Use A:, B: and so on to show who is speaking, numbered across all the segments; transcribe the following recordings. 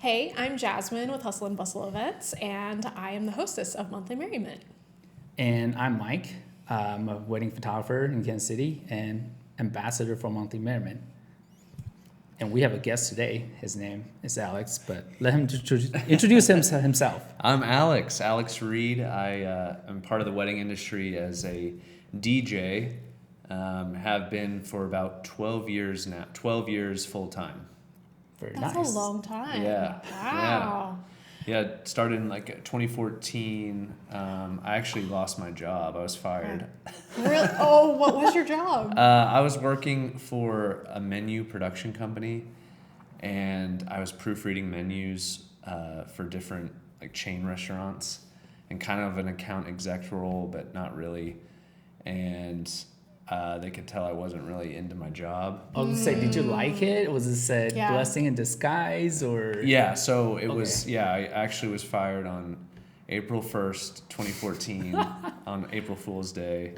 A: Hey, I'm Jasmine with Hustle and Bustle Events, and I am the hostess of Monthly Merriment.
B: And I'm Mike. I'm a wedding photographer in Kansas City and ambassador for Monthly Merriment. And we have a guest today. His name is Alex, but let him introduce himself.
C: I'm Alex Reed. I am part of the wedding industry as a DJ. Have been for about 12 years now. 12 years full time.
B: Very
A: That's
B: nice.
A: a long time.
C: Yeah.
A: Wow.
C: Yeah, started in like 2014. I actually lost my job. I was fired.
A: Really? Oh, what was your job?
C: I was working for a menu production company, and I was proofreading menus for different like chain restaurants, and kind of an account exec role, but not really. And they could tell I wasn't really into my job.
B: I was gonna say, did you like it? Was this a blessing in disguise, or?
C: Yeah, so it was. Yeah, I actually was fired on April 1st, 2014, on April Fool's Day,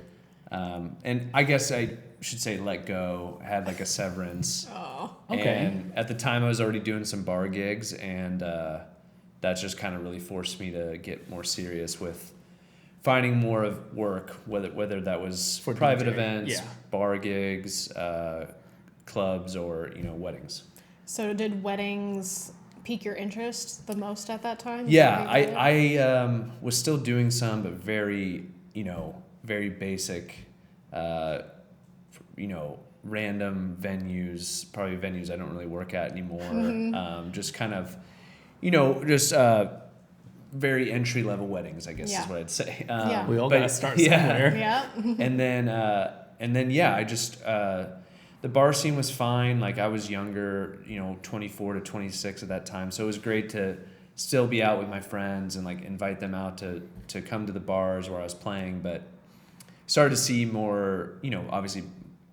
C: and I guess I should say let go. Had like a severance.
A: Oh,
B: okay.
C: And at the time, I was already doing some bar gigs, and that just kind of really forced me to get more serious with finding more of work, whether that was for private events, bar gigs, clubs, or weddings.
A: so did weddings pique your interest the most at that time?
C: Yeah, I was still doing some, but very very basic, random venues, probably venues I don't really work at anymore.
A: Mm-hmm.
C: Just kind of, very entry level weddings, I guess is what I'd say.
B: We all gotta start somewhere.
A: Yeah.
C: and then I just the bar scene was fine. Like I was younger, 24 to 26 at that time, so it was great to still be out with my friends and like invite them out to come to the bars where I was playing. But started to see more, obviously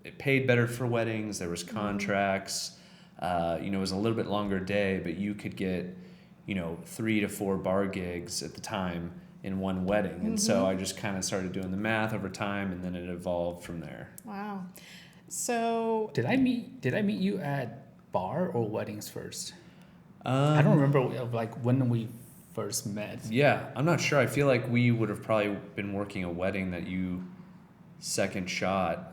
C: it paid better for weddings. There was contracts. It was a little bit longer day, but you could get 3 to 4 bar gigs at the time in one wedding. And so I just kind of started doing the math over time, and then it evolved from there.
A: Wow. So
B: Did I meet you at bar or weddings first? I don't remember like when we first met.
C: Yeah, I'm not sure. I feel like we would have probably been working a wedding that you second shot.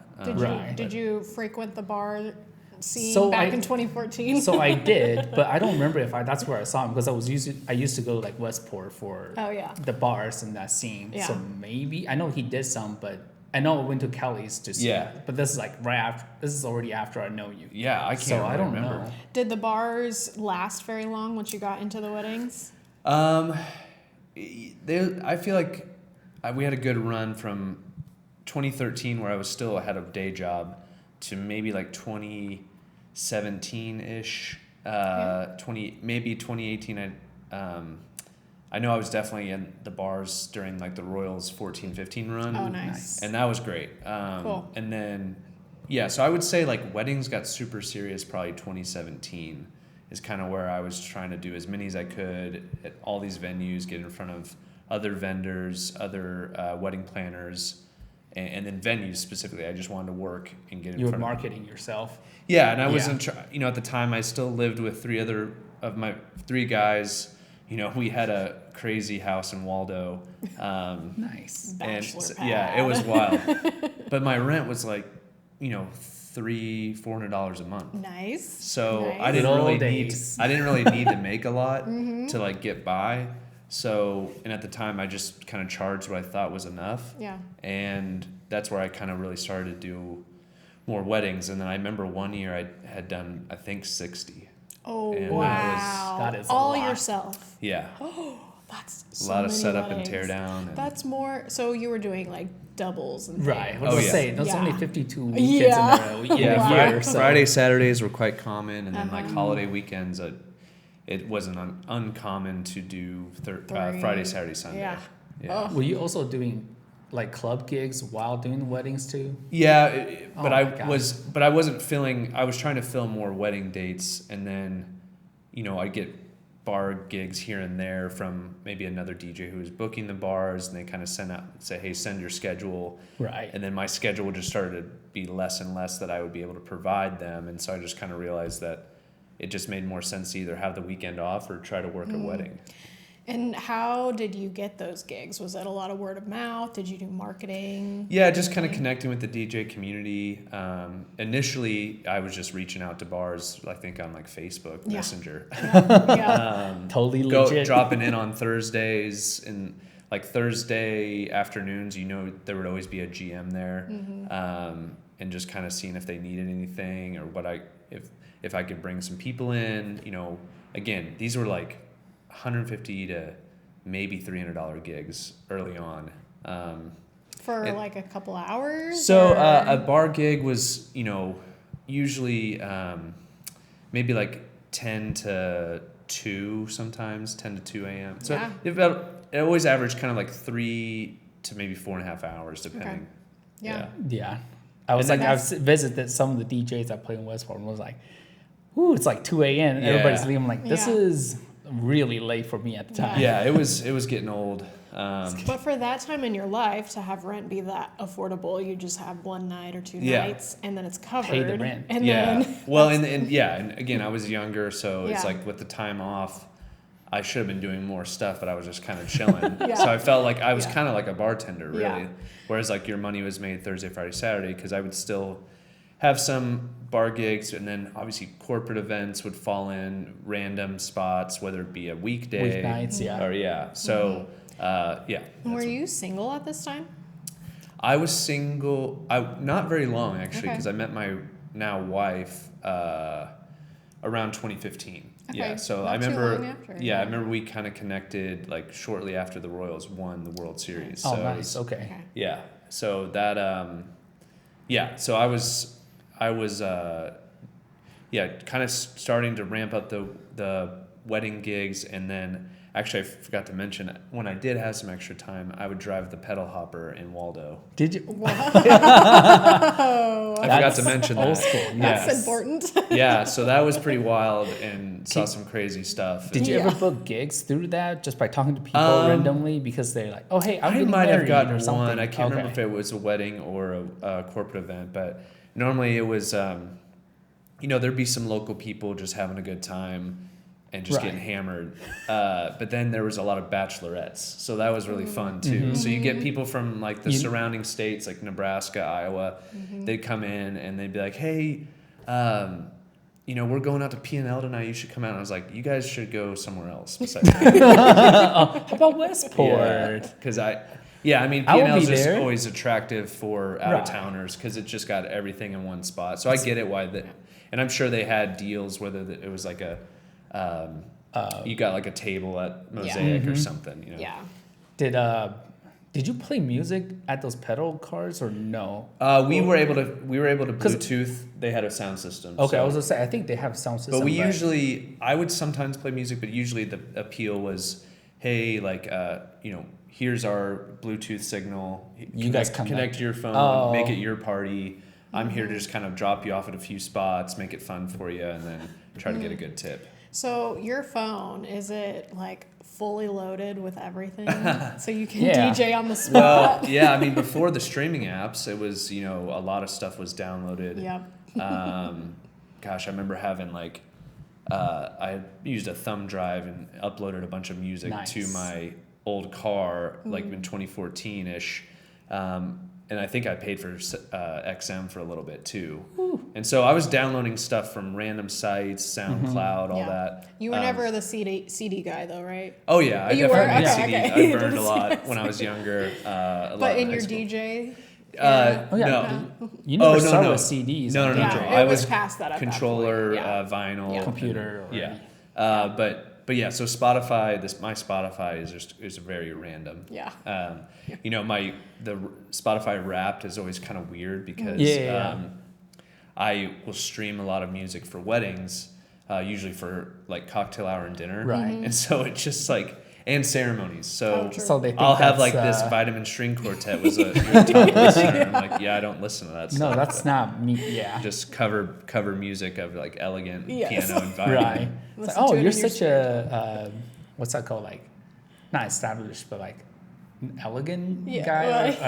A: did you frequent the bar scene back in 2014?
B: So I did, but I don't remember if that's where I saw him, because I used to go to like Westport for the bars and that scene.
A: Yeah.
B: So maybe I know he did some, but I know I went to Kelly's to see. Yeah. But this is like right after. This is already after I know you.
C: Yeah, I can't.
B: So I don't
C: remember.
B: know.
A: Did the bars last very long once you got into the weddings?
C: I feel like we had a good run from 2013, where I was still had a day job, to maybe like 2017-ish, 2018. I know I was definitely in the bars during like the Royals 14-15 run.
A: Oh, nice.
C: And that was great.
A: Cool.
C: And then, so I would say like weddings got super serious probably 2017 is kind of where I was trying to do as many as I could at all these venues, get in front of other vendors, other wedding planners, and then venues specifically. I just wanted to work and get in front of.
B: You were marketing yourself.
C: Yeah, and I was at the time I still lived with 3 other of my 3 guys. We had a crazy house in Waldo.
B: Nice.
A: Bachelor pad.
C: Yeah, it was wild. But my rent was like, $400 a month.
A: Nice.
C: So
A: nice.
C: I didn't really need to make a lot to like get by. So, and at the time I just kind of charged what I thought was enough.
A: Yeah.
C: And that's where I kind of really started to do more weddings. And then I remember one year I had done, I think, 60.
A: Oh,
C: and
A: wow.
B: That is
A: all
B: a lot.
A: Yourself.
C: Yeah.
A: Oh, that's so
C: a lot of
A: many
C: setup
A: weddings.
C: and tear down. And
A: That's more, so you were doing like doubles and
B: Right.
A: things.
B: What was I saying? There's only 52 weekends in a year. So.
C: Friday, Saturdays were quite common. And then like holiday weekends, it wasn't uncommon to do Friday, Saturday, Sunday.
A: Yeah.
C: Yeah.
B: Were you also doing like club gigs while doing the weddings too?
C: Yeah, I wasn't filling. I was trying to fill more wedding dates, and then, I'd get bar gigs here and there from maybe another DJ who was booking the bars, and they kind of say, hey, send your schedule.
B: Right.
C: And then my schedule just started to be less and less that I would be able to provide them, and so I just kind of realized that it just made more sense to either have the weekend off or try to work a wedding.
A: And how did you get those gigs? Was it a lot of word of mouth? Did you do marketing?
C: Yeah, just kind of connecting with the DJ community. Initially, I was just reaching out to bars, I think on like Facebook Messenger.
A: Yeah.
B: Totally legit.
C: Dropping in on Thursdays and like Thursday afternoons, there would always be a GM there, and just kind of seeing if they needed anything or if I could bring some people in. Again, these were like $150 to maybe $300 gigs early on.
A: For like a couple hours?
C: So a bar gig was, usually maybe like 10 to 2 sometimes, 10 to 2 a.m. So it always averaged kind of like 3 to maybe 4.5 hours, depending.
A: Okay.
B: Yeah. I visited some of the DJs that play in Westport and was like, ooh, it's like 2 a.m. and everybody's leaving. I'm like, this is really late for me at the time.
C: Yeah, it was getting old.
A: But for that time in your life, to have rent be that affordable, you just have one night or two nights, and then it's covered.
B: Pay the rent.
A: And
C: then and again, I was younger, so it's like with the time off, I should have been doing more stuff, but I was just kind of chilling. So I felt like I was kind of like a bartender, really. Yeah. Whereas like your money was made Thursday, Friday, Saturday, because I would still have some bar gigs, and then obviously corporate events would fall in random spots, whether it be a weekday.
B: Weeknights,
C: or So,
A: And were you single at this time?
C: I was single. Not very long, actually, because I met my now wife around 2015.
A: Okay.
C: Yeah, so
A: Not
C: I remember.
A: too long after,
C: I remember we kind of connected like shortly after the Royals won the World Series.
B: Oh,
C: so
B: nice. Okay.
C: Yeah. So that. So I was. Kind of starting to ramp up the wedding gigs, and then actually I forgot to mention, when I did have some extra time, I would drive the pedal hopper in Waldo.
B: Did you?
C: I forgot to mention that.
B: Old school.
A: That's important.
C: Yeah, so that was pretty wild and saw some crazy stuff.
B: Did you ever book gigs through that just by talking to people randomly because they're like, oh, hey, I'm getting
C: might
B: married
C: have gotten
B: or something?
C: one. I can't remember if it was a wedding or a corporate event, but normally it was, there'd be some local people just having a good time and just getting hammered. But then there was a lot of bachelorettes. So that was really fun too. Mm-hmm. So you get people from like the surrounding states, like Nebraska, Iowa. Mm-hmm. They'd come in and they'd be like, hey, we're going out to P&L tonight. You should come out. And I was like, you guys should go somewhere else besides
B: How about Westport?
C: Because P&L is just always attractive for out-of-towners because it just got everything in one spot. So I get it why and I'm sure they had deals, whether it was like you got like a table at Mosaic or something,
A: Yeah.
B: Did you play music at those pedal cars or no?
C: We were able to Bluetooth. They had a sound system.
B: Okay, I was gonna say I think they have a sound system.
C: But I would sometimes play music, but usually the appeal was, hey, like here's our Bluetooth signal.
B: You guys
C: connect to your phone, make it your party. I'm here to just kind of drop you off at a few spots, make it fun for you, and then try to get a good tip.
A: So your phone, is it like fully loaded with everything so you can DJ on the spot?
C: Well, before the streaming apps, it was, a lot of stuff was downloaded.
A: Yep.
C: I remember having like, I used a thumb drive and uploaded a bunch of music to my old car, like in 2014-ish. And I think I paid for XM for a little bit too. Ooh. And so I was downloading stuff from random sites, SoundCloud, all that.
A: You were never the CD guy though, right?
C: Oh yeah, I definitely did CD.
A: Okay.
C: I burned a lot when I was younger.
A: But in your DJ?
C: No.
B: You never started with CDs.
C: No.
A: I was past that at
C: controller,
A: that point.
C: vinyl,
B: computer.
C: But yeah, so Spotify, my Spotify is very random.
A: Yeah.
C: The Spotify Wrapped is always kind of weird because I will stream a lot of music for weddings, usually for like cocktail hour and dinner.
B: Right.
C: And so it's just like, and ceremonies. So
B: they think
C: I'll have like this Vitamin String Quartet was a top listener. I'm like, I don't listen to that stuff.
B: No, that's not me. Yeah.
C: Just cover music of like elegant piano and violin.
B: Right. It's like, you're such a what's that called? Like, not established, but like elegant
A: Yeah,
B: guy.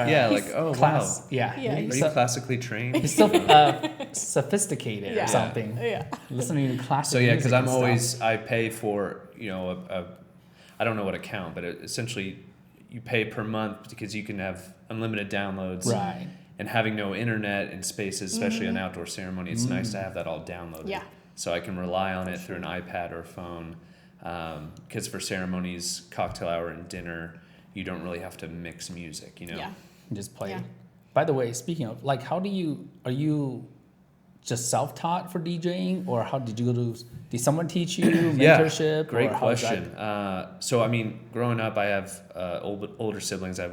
A: well,
C: like, oh,
B: class.
C: wow.
B: Yeah.
A: Yeah,
C: Are
A: he's
C: you classically trained?
B: He's so sophisticated
A: Yeah.
B: or something.
A: Yeah.
B: Listening to classic
C: So yeah,
B: music
C: because I'm
B: and stuff.
C: always, I pay for, I don't know what account, but essentially you pay per month because you can have unlimited downloads.
B: Right.
C: And having no internet in spaces, especially an outdoor ceremony, it's nice to have that all downloaded.
A: Yeah.
C: So I can rely on it through an iPad or a phone. Because for ceremonies, cocktail hour and dinner, you don't really have to mix music,
A: Yeah.
B: Just play.
A: Yeah.
B: By the way, speaking of, like, are you just self-taught for DJing, or how did you go to, did someone teach you mentorship?
C: Great
B: or how was
C: question. So I mean, growing up, I have older siblings. I have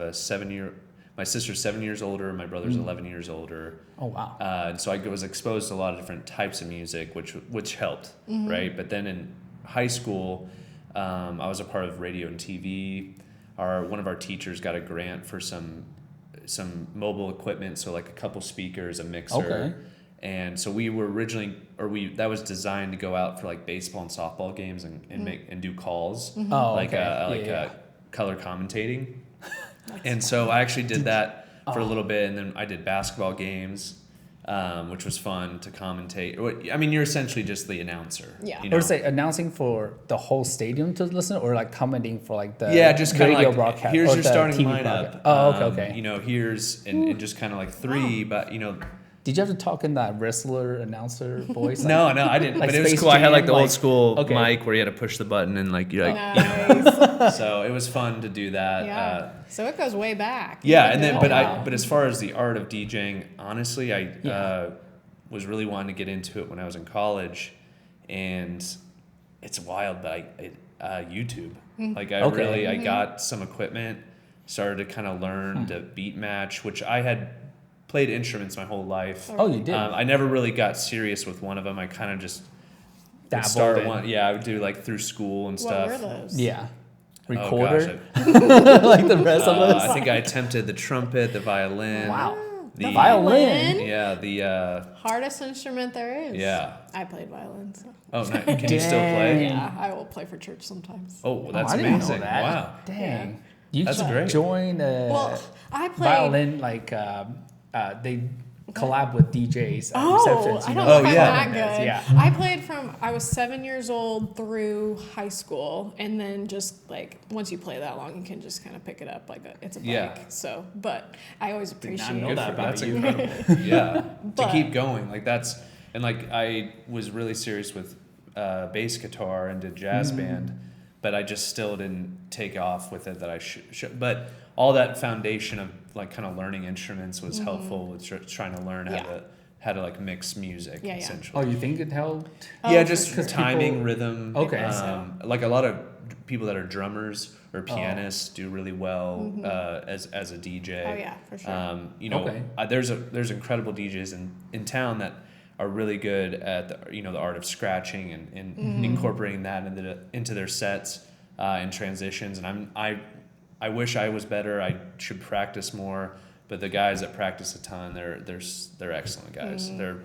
C: my sister's 7 years older, my brother's 11 years older.
B: Oh, wow.
C: And so I was exposed to a lot of different types of music, which helped, right? But then in high school, I was a part of radio and TV. One of our teachers got a grant for some mobile equipment, so like a couple speakers, a mixer.
B: Okay.
C: And so we were that was designed to go out for like baseball and softball games and do calls,
B: Oh,
C: like
B: okay.
C: color commentating. And so I actually did that for a little bit, and then I did basketball games, which was fun to commentate. I mean, you're essentially just the announcer.
A: Yeah.
B: Or say announcing for the whole stadium to listen, or like commenting for like the
C: just kind of
B: radio
C: like,
B: broadcast.
C: here's
B: or
C: your
B: the
C: starting
B: TV
C: lineup.
B: broadcast. Oh, okay.
C: Here's and just kind of like three, but
B: Did you have to talk in that wrestler announcer voice?
C: No, I didn't.
B: Like
C: but it was
B: Space
C: cool. I had like the
B: Jam,
C: old school
B: okay.
C: mic where you had to push the button and like you're like.
A: Nice.
C: So it was fun to do that.
A: Yeah. So it goes way back.
C: Yeah, and then
A: Wow.
C: but as far as the art of DJing, honestly, I was really wanting to get into it when I was in college, and it's wild. But YouTube, like I got some equipment, started to kind of learn to beat match, which I had played instruments my whole life.
B: Oh, you did?
C: I never really got serious with one of them. I kind of just would
B: Dabbled
C: start
B: in.
C: one. Yeah, I would do like through school and
A: What
C: stuff.
A: were those?
B: Yeah.
C: Oh,
B: Recorder,
C: gosh,
B: like the rest of us.
C: I think I attempted the trumpet, the violin.
B: Wow.
C: The
B: violin.
C: Yeah, the
A: Hardest instrument there is.
C: yeah.
A: I played violin, so.
C: Oh, nice. Can you still play?
A: Yeah, I will play for church sometimes.
C: Oh, well, that's
B: I didn't know
C: amazing.
B: that.
C: Wow.
B: Dang. You
C: That's
B: should
C: great.
B: join
A: Well, I played.
B: violin, like they collab with DJs.
A: Oh,
B: receptions,
A: I
B: you
A: don't
B: know?
A: know if I'm
C: yeah.
A: that good.
B: Yeah.
A: I played I was 7 years old through high school, and then just like once you play that long, you can just kind of pick it up like it's a bike.
C: Yeah.
A: So, but I always
B: not
A: appreciate
B: know
A: it.
B: that about
C: That's
B: you.
C: incredible. Yeah. To
A: But-
C: keep going. Like and like I was really serious with bass guitar and did jazz band, but I just still didn't take off with it that I should. But all that foundation of like kind of learning instruments was helpful with trying to learn how to like mix music
A: Yeah, yeah.
C: essentially.
B: Oh, you think it helped?
C: Yeah,
A: Oh,
C: just
A: for sure.
C: timing,
B: People-
C: rhythm.
B: Okay.
C: Like a lot of people that are drummers or pianists do really well as a DJ.
A: Oh yeah, for sure.
B: Okay.
C: There's incredible DJs in town that are really good at the art of scratching and incorporating that into their sets and transitions. And I wish I was better. I should practice more. But the guys that practice a ton, they're excellent guys. They're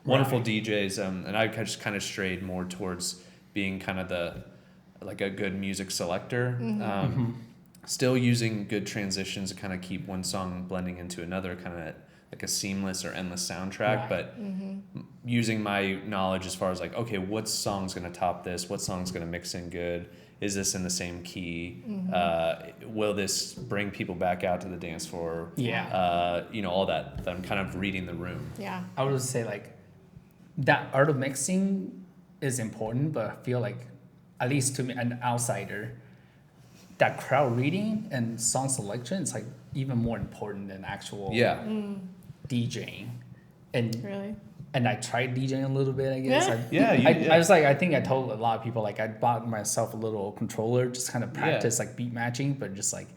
C: wonderful DJs. And I just kind of strayed more towards being kind of like a good music selector. Still using good transitions to kind of keep one song blending into another, kind of like a seamless or endless soundtrack.
B: Right.
C: But using my knowledge as far as like, okay, what song's going to top this? What song's going to mix in good? Is this in the same key? Will this bring people back out to the dance floor?
B: Yeah.
C: All that. I'm kind of reading the room.
A: Yeah.
B: I would say like that art of mixing is important, but I feel like, at least to me, an outsider, that crowd reading and song selection is like even more important than actual DJing. And
A: Really?
B: and I tried DJing a little bit, I guess.
A: Yeah.
B: I was like, I think I told a lot of people, like I bought myself a little controller, just kind of practice like beat matching, but just like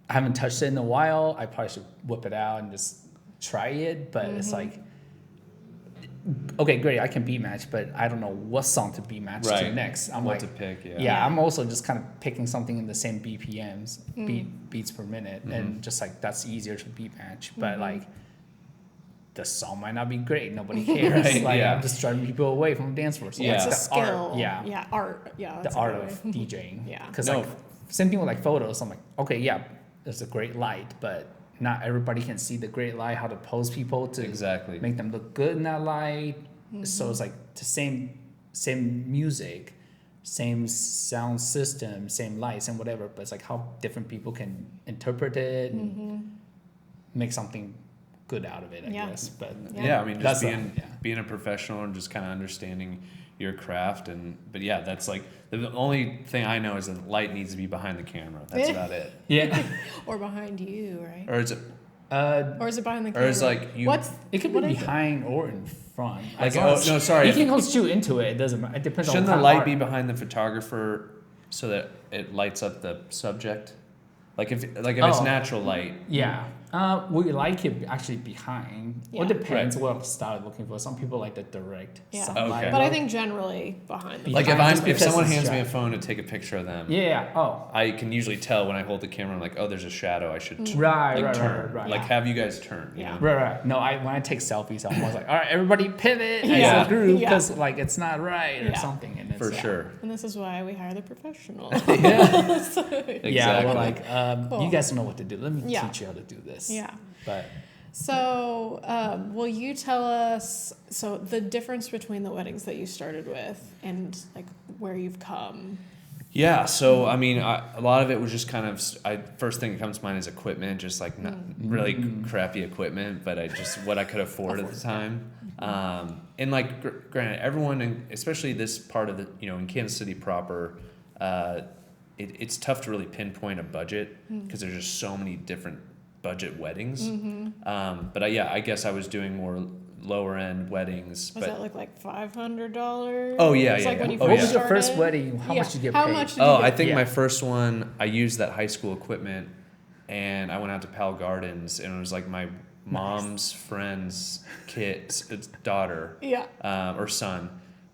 B: I haven't touched it in a while. I probably should whip it out and just try it. But it's like, okay, great, I can beat match, but I don't know what song to beat match to next. I'm
C: what
B: like,
C: to pick,
B: yeah, I'm also just kind of picking something in the same BPMs, beats per minute, and just like that's easier to beat match. But like, the song might not be great. Nobody cares.
C: Right,
B: like
C: yeah.
B: I'm just driving people away from the dance floor. So
C: Yeah.
A: It's a
B: the
A: skill.
B: art, yeah,
A: Yeah. Art. Yeah.
B: the
A: that's a
B: art
A: good
B: of
A: way.
B: DJing.
A: Yeah.
B: Because
C: No.
B: like same thing with like photos. I'm like, okay, yeah, there's a great light, but not everybody can see the great light, how to pose people to
C: Exactly.
B: make them look good in that light. So it's like the same music, same sound system, same lights and whatever, but it's like how different people can interpret it and make something good out of it, I guess. But
C: I mean, just
B: that's
C: being a professional and just kind of understanding your craft. But yeah, that's like the only thing I know is that the light needs to be behind the camera. That's about it.
B: Yeah.
A: Or behind you, right?
C: Or is it?
A: Or is it behind the camera?
C: Or is like you?
B: It could be behind or in front.
C: Like no, sorry.
B: You can go shoot into it. It doesn't matter. It depends on.
C: Shouldn't the
B: how
C: light
B: hard.
C: be behind the photographer so that it lights up the subject? Like if it's natural light.
B: Yeah. We like it actually behind.
A: Yeah.
B: Well, it depends what style you're looking for. Some people like the direct sunlight.
C: Okay.
A: But I think generally behind the
C: Like
B: Behind,
C: if someone hands
B: shot.
C: me a phone to take a picture of them,
B: Yeah. Oh.
C: I can usually tell when I hold the camera. I'm like, oh, there's a shadow. I should
B: Right.
C: turn.
B: Right.
C: Like have you guys turn. You
A: Yeah.
C: know?
B: Right. No, when I take selfies, I'm always like, all right, everybody pivot as
A: Yeah.
B: a group
A: Yeah.
B: because like it's not right or
A: Yeah.
B: something. And it's,
C: For sure.
A: And this is why we hire the professional.
C: Exactly.
B: Yeah. We're like,
A: Cool.
B: you guys know what to do. Let me
A: Yeah.
B: teach you how to do this.
A: Yeah.
B: But
A: So, will you tell us the difference between the weddings that you started with and like where you've come?
C: Yeah, so I mean, a lot of it was just kind of. First thing that comes to mind is equipment, just like not really crappy equipment, but what I could afford at the time. And like, granted, everyone, especially this part of the, in Kansas City proper, it's tough to really pinpoint a budget because there's just so many different budget weddings. But I guess I was doing more lower end weddings.
A: Was that like $500?
C: Oh, yeah,
A: It's
C: yeah,
A: like
C: yeah.
A: when you
C: Oh,
B: what
A: first
B: was your first
A: started?
B: wedding? How much did you get
A: How
B: paid?
A: much did you
C: Oh,
A: get
C: I think
B: Yeah.
C: my first one, I used that high school equipment, and I went out to Pal Gardens, and it was like my mom's friend's kid's daughter, or son,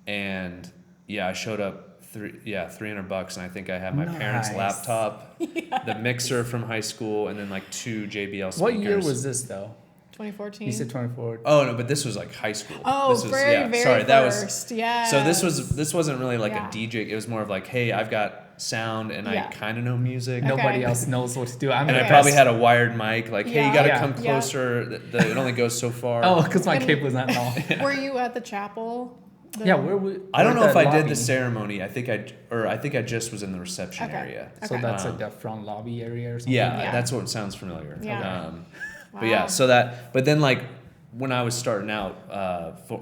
C: and I showed up $300, and I think I had my parents'
B: Nice.
C: laptop, the mixer from high school, and then like 2 JBL speakers.
B: What year was this though?
A: 2014.
B: You said 24.
C: Oh no, but this was like high school.
A: Oh,
C: this was,
A: very first. Yeah.
C: So this wasn't really like
A: Yeah.
C: a DJ. It was more of like, hey, I've got sound and I kind of know music.
A: Okay.
B: Nobody else knows what to do.
C: And I probably had a wired mic. Like, hey, you got to
A: Yeah.
C: come
A: Yeah.
C: closer. It only goes so far.
B: Oh, because my
A: And-
B: cape was not long.
A: Were you at the chapel?
B: Yeah, where we?
C: I don't know
B: we're
C: if
B: at
C: I
B: the
C: did the
B: lobby.
C: ceremony. I think I just was in the reception
A: Okay.
C: area.
B: So
A: Okay.
B: that's like the front lobby area or something.
C: Yeah, that's what sounds familiar.
A: Yeah.
C: But yeah, but then like when I was starting out,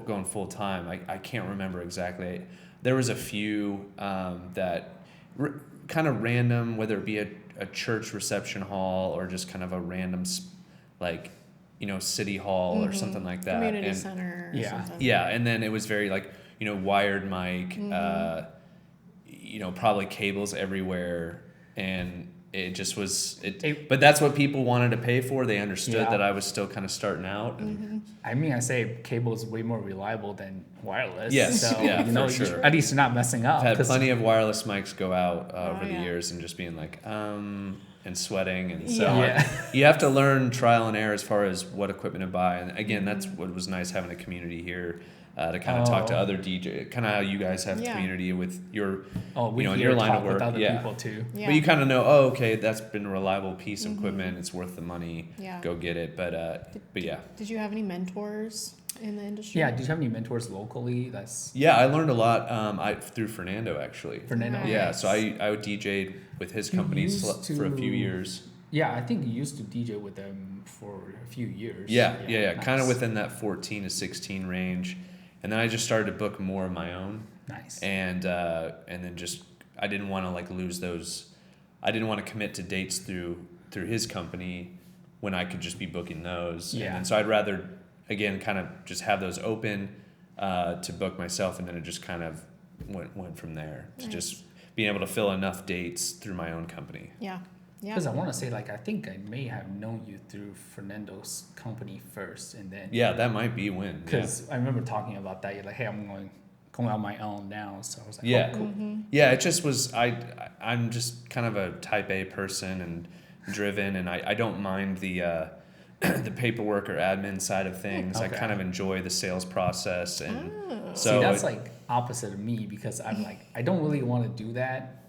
C: going full time, I can't remember exactly. There was a few that kind of random, whether it be a church reception hall or just kind of a random city hall or something like that.
A: Community
C: And-
A: center. Or
B: Yeah.
A: something.
C: Yeah, and then it was very like wired mic, probably cables everywhere, and it just was but that's what people wanted to pay for. They understood
B: Yeah.
C: that I was still kind of starting out. And
B: I mean, I say cable is way more reliable than wireless.
C: Yes,
B: so,
C: yeah,
B: you know,
C: for sure.
B: at least you're not messing up.
C: I've had
B: 'cause-
C: plenty of wireless mics go out over the
A: yeah.
C: years and just being like, and sweating. And so
B: Yeah.
C: you have to learn trial and error as far as what equipment to buy. And again, that's what was nice having a community here to kind of talk to other DJ, kind of how you guys have
A: Yeah.
C: community with your,
B: we
C: in
B: hear
C: your line
B: talk
C: of work.
B: with other
C: Yeah.
B: people too.
A: Yeah.
C: But you kind of know, oh, okay, that's been a reliable piece of equipment. It's worth the money.
A: Yeah.
C: Go get it. But yeah.
A: Did you have any mentors in the industry?
B: Yeah. Did you have any mentors locally? That's
C: Yeah, I learned a lot through Fernando, actually.
B: Fernando.
A: Nice.
C: Yeah, so I would DJ'd with his company
B: used
C: for a few
B: to-
C: years.
B: Yeah, I think you used to DJ with them for a few years.
C: Yeah.
B: nice.
C: Kind of within that 14 to 16 range. And then I just started to book more of my own.
B: Nice.
C: And then just, I didn't want to like lose those. I didn't want to commit to dates through his company when I could just be booking those.
B: Yeah.
C: And so I'd rather, again, kind of just have those open to book myself. And then it just kind of went from there to just being able to fill enough dates through my own company.
A: Yeah. Yeah.
B: Because I want to say, like, I think I may have known you through Fernando's company first, and then
C: Yeah, that might be when.
B: because I remember talking about that. You're like, hey, I'm going on my own now. So I was like,
C: Yeah.
B: oh, cool.
C: Yeah, it just was. I'm just kind of a type A person and driven, and I don't mind the the paperwork or admin side of things. I
B: Okay.
C: kind of enjoy the sales process, and
B: See, that's like opposite of me because I'm like, I don't really want to do that.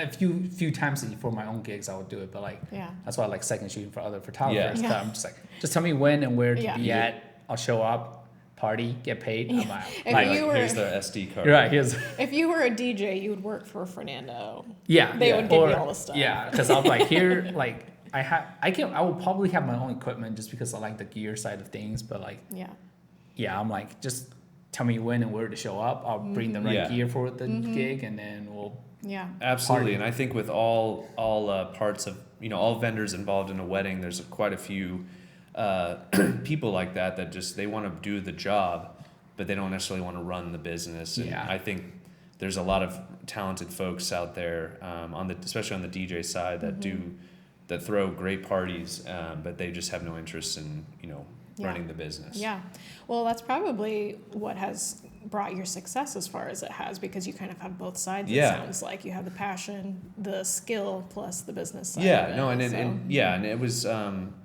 B: a few times for my own gigs I would do it, but like that's why I like second shooting for other photographers.
A: Yeah.
B: I'm just like, just tell me when and where to be
A: Yeah.
B: at. I'll show up, party, get paid. I'm out.
A: If
B: Like,
A: you were-
C: here's the SD card.
B: right, here's
A: If you were a DJ, you would work for Fernando.
B: yeah.
A: They would give you all the stuff.
B: Yeah, because I'm like here, like I will probably have my own equipment just because I like the gear side of things, but like I'm like, just tell me when and where to show up. I'll bring the right gear for the gig, and then we'll
C: Absolutely.
B: party.
C: And I think with all parts of, all vendors involved in a wedding, there's quite a few people like that just, they want to do the job, but they don't necessarily want to run the business. And I think there's a lot of talented folks out there, especially on the DJ side, that throw great parties, but they just have no interest in, running the business.
A: Yeah. Well, that's probably what has brought your success as far as it has, because you kind of have both sides. It sounds like you have the passion, the skill, plus the business side.
C: Yeah.
A: of it,
C: No. And
A: so.
C: and it was. I'm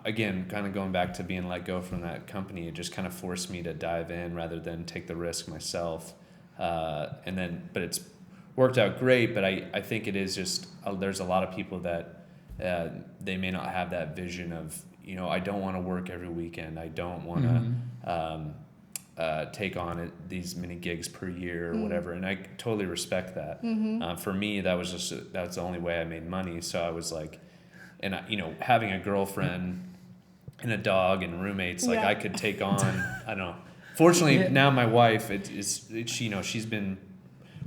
C: again kind of going back to being let go from that company. It just kind of forced me to dive in rather than take the risk myself. But it's worked out great. But I think it is just there's a lot of people that they may not have that vision of, I don't want to work every weekend. I don't want to take on these many gigs per year or whatever. And I totally respect that. For me, that's the only way I made money. So I was like, and having a girlfriend and a dog and roommates, like I could take on, I don't know. Fortunately, now my wife, she's been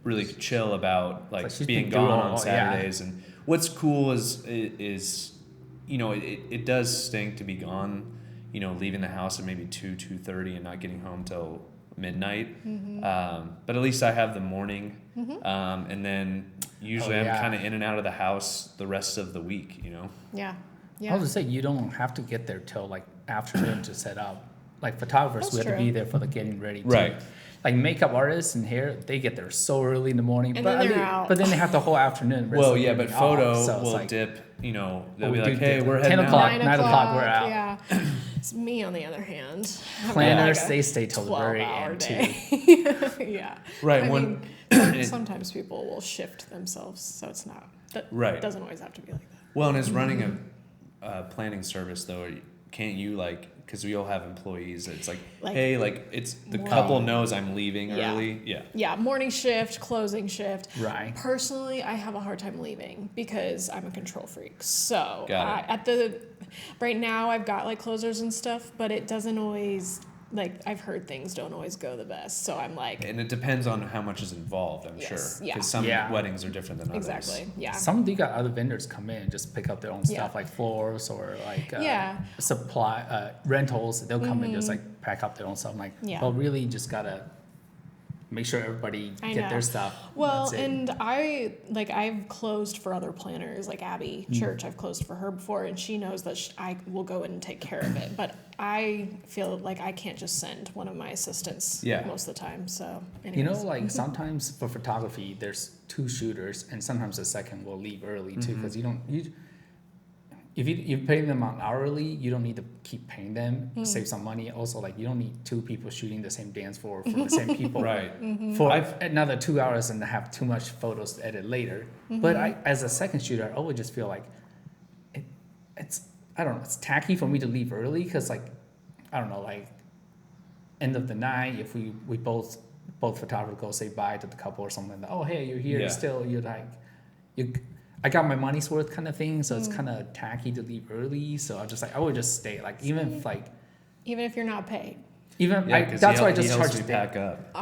C: really chill about like being gone on Saturdays. And what's cool is it does stink to be gone, leaving the house at maybe 2:30 and not getting home till midnight. But at least I have the morning. And then usually I'm kind of in and out of the house the rest of the week,
A: Yeah.
B: I was gonna say, you don't have to get there till like afternoon to set up. Like photographers, we have to be there for the getting ready too.
C: Right.
B: Like makeup artists and hair, they get there so early in the morning,
A: And
B: but
A: then they're out.
B: But then they have the whole afternoon.
C: Well, yeah, but photo
B: off, so
C: will
B: like,
C: dip, they'll
B: we
C: be
B: do
C: like, hey,
B: dip.
C: we're
B: 10
C: heading
B: o'clock.
C: out.
B: 9 o'clock, we're out.
A: Yeah. It's me on the other hand.
B: Planners,
A: Like a
B: they stay till the very
A: 12-hour
B: end
A: day.
B: too.
A: Yeah.
C: Right.
A: I
C: When
A: mean, sometimes people will shift themselves, so it's not. That doesn't always have to be like that.
C: Well, and as running a planning service, though, can't you because we all have employees, it's like hey, like it's the couple knows I'm leaving early.
A: Yeah, morning shift, closing shift.
B: Right.
A: Personally, I have a hard time leaving because I'm a control freak. So right now I've got like closers and stuff, but it doesn't always, like I've heard things don't always go the best. So I'm like,
C: and it depends on how much is involved, I'm sure.
A: Yeah.
C: Because some weddings are different than others.
A: exactly. Yeah.
B: Some they got other vendors come in and just pick up their own stuff, like floors or like supply rentals. They'll come in and just like pack up their own stuff. I'm like, well, really just gotta make sure everybody get their stuff.
A: Well, and I've closed for other planners, like Abby Church. I've closed for her before, and she knows that I will go in and take care of it. But I feel like I can't just send one of my assistants most of the time. So, anyways.
B: Like sometimes for photography, there's 2 shooters, and sometimes the second will leave early too, because if you're paying them on hourly, you don't need to keep paying them, save some money. Also, like you don't need 2 people shooting the same dance floor for the same people for another 2 hours and have too much photos to edit later. But as a second shooter, I always just feel like it's tacky for me to leave early because like end of the night, if we both photographers go say bye to the couple or something, like, oh hey, you're here still, I got my money's worth kind of thing, so it's kind of tacky to leave early. So I would just stay, like even if
A: you're not paid.
B: That's why I just charge
C: me pack up.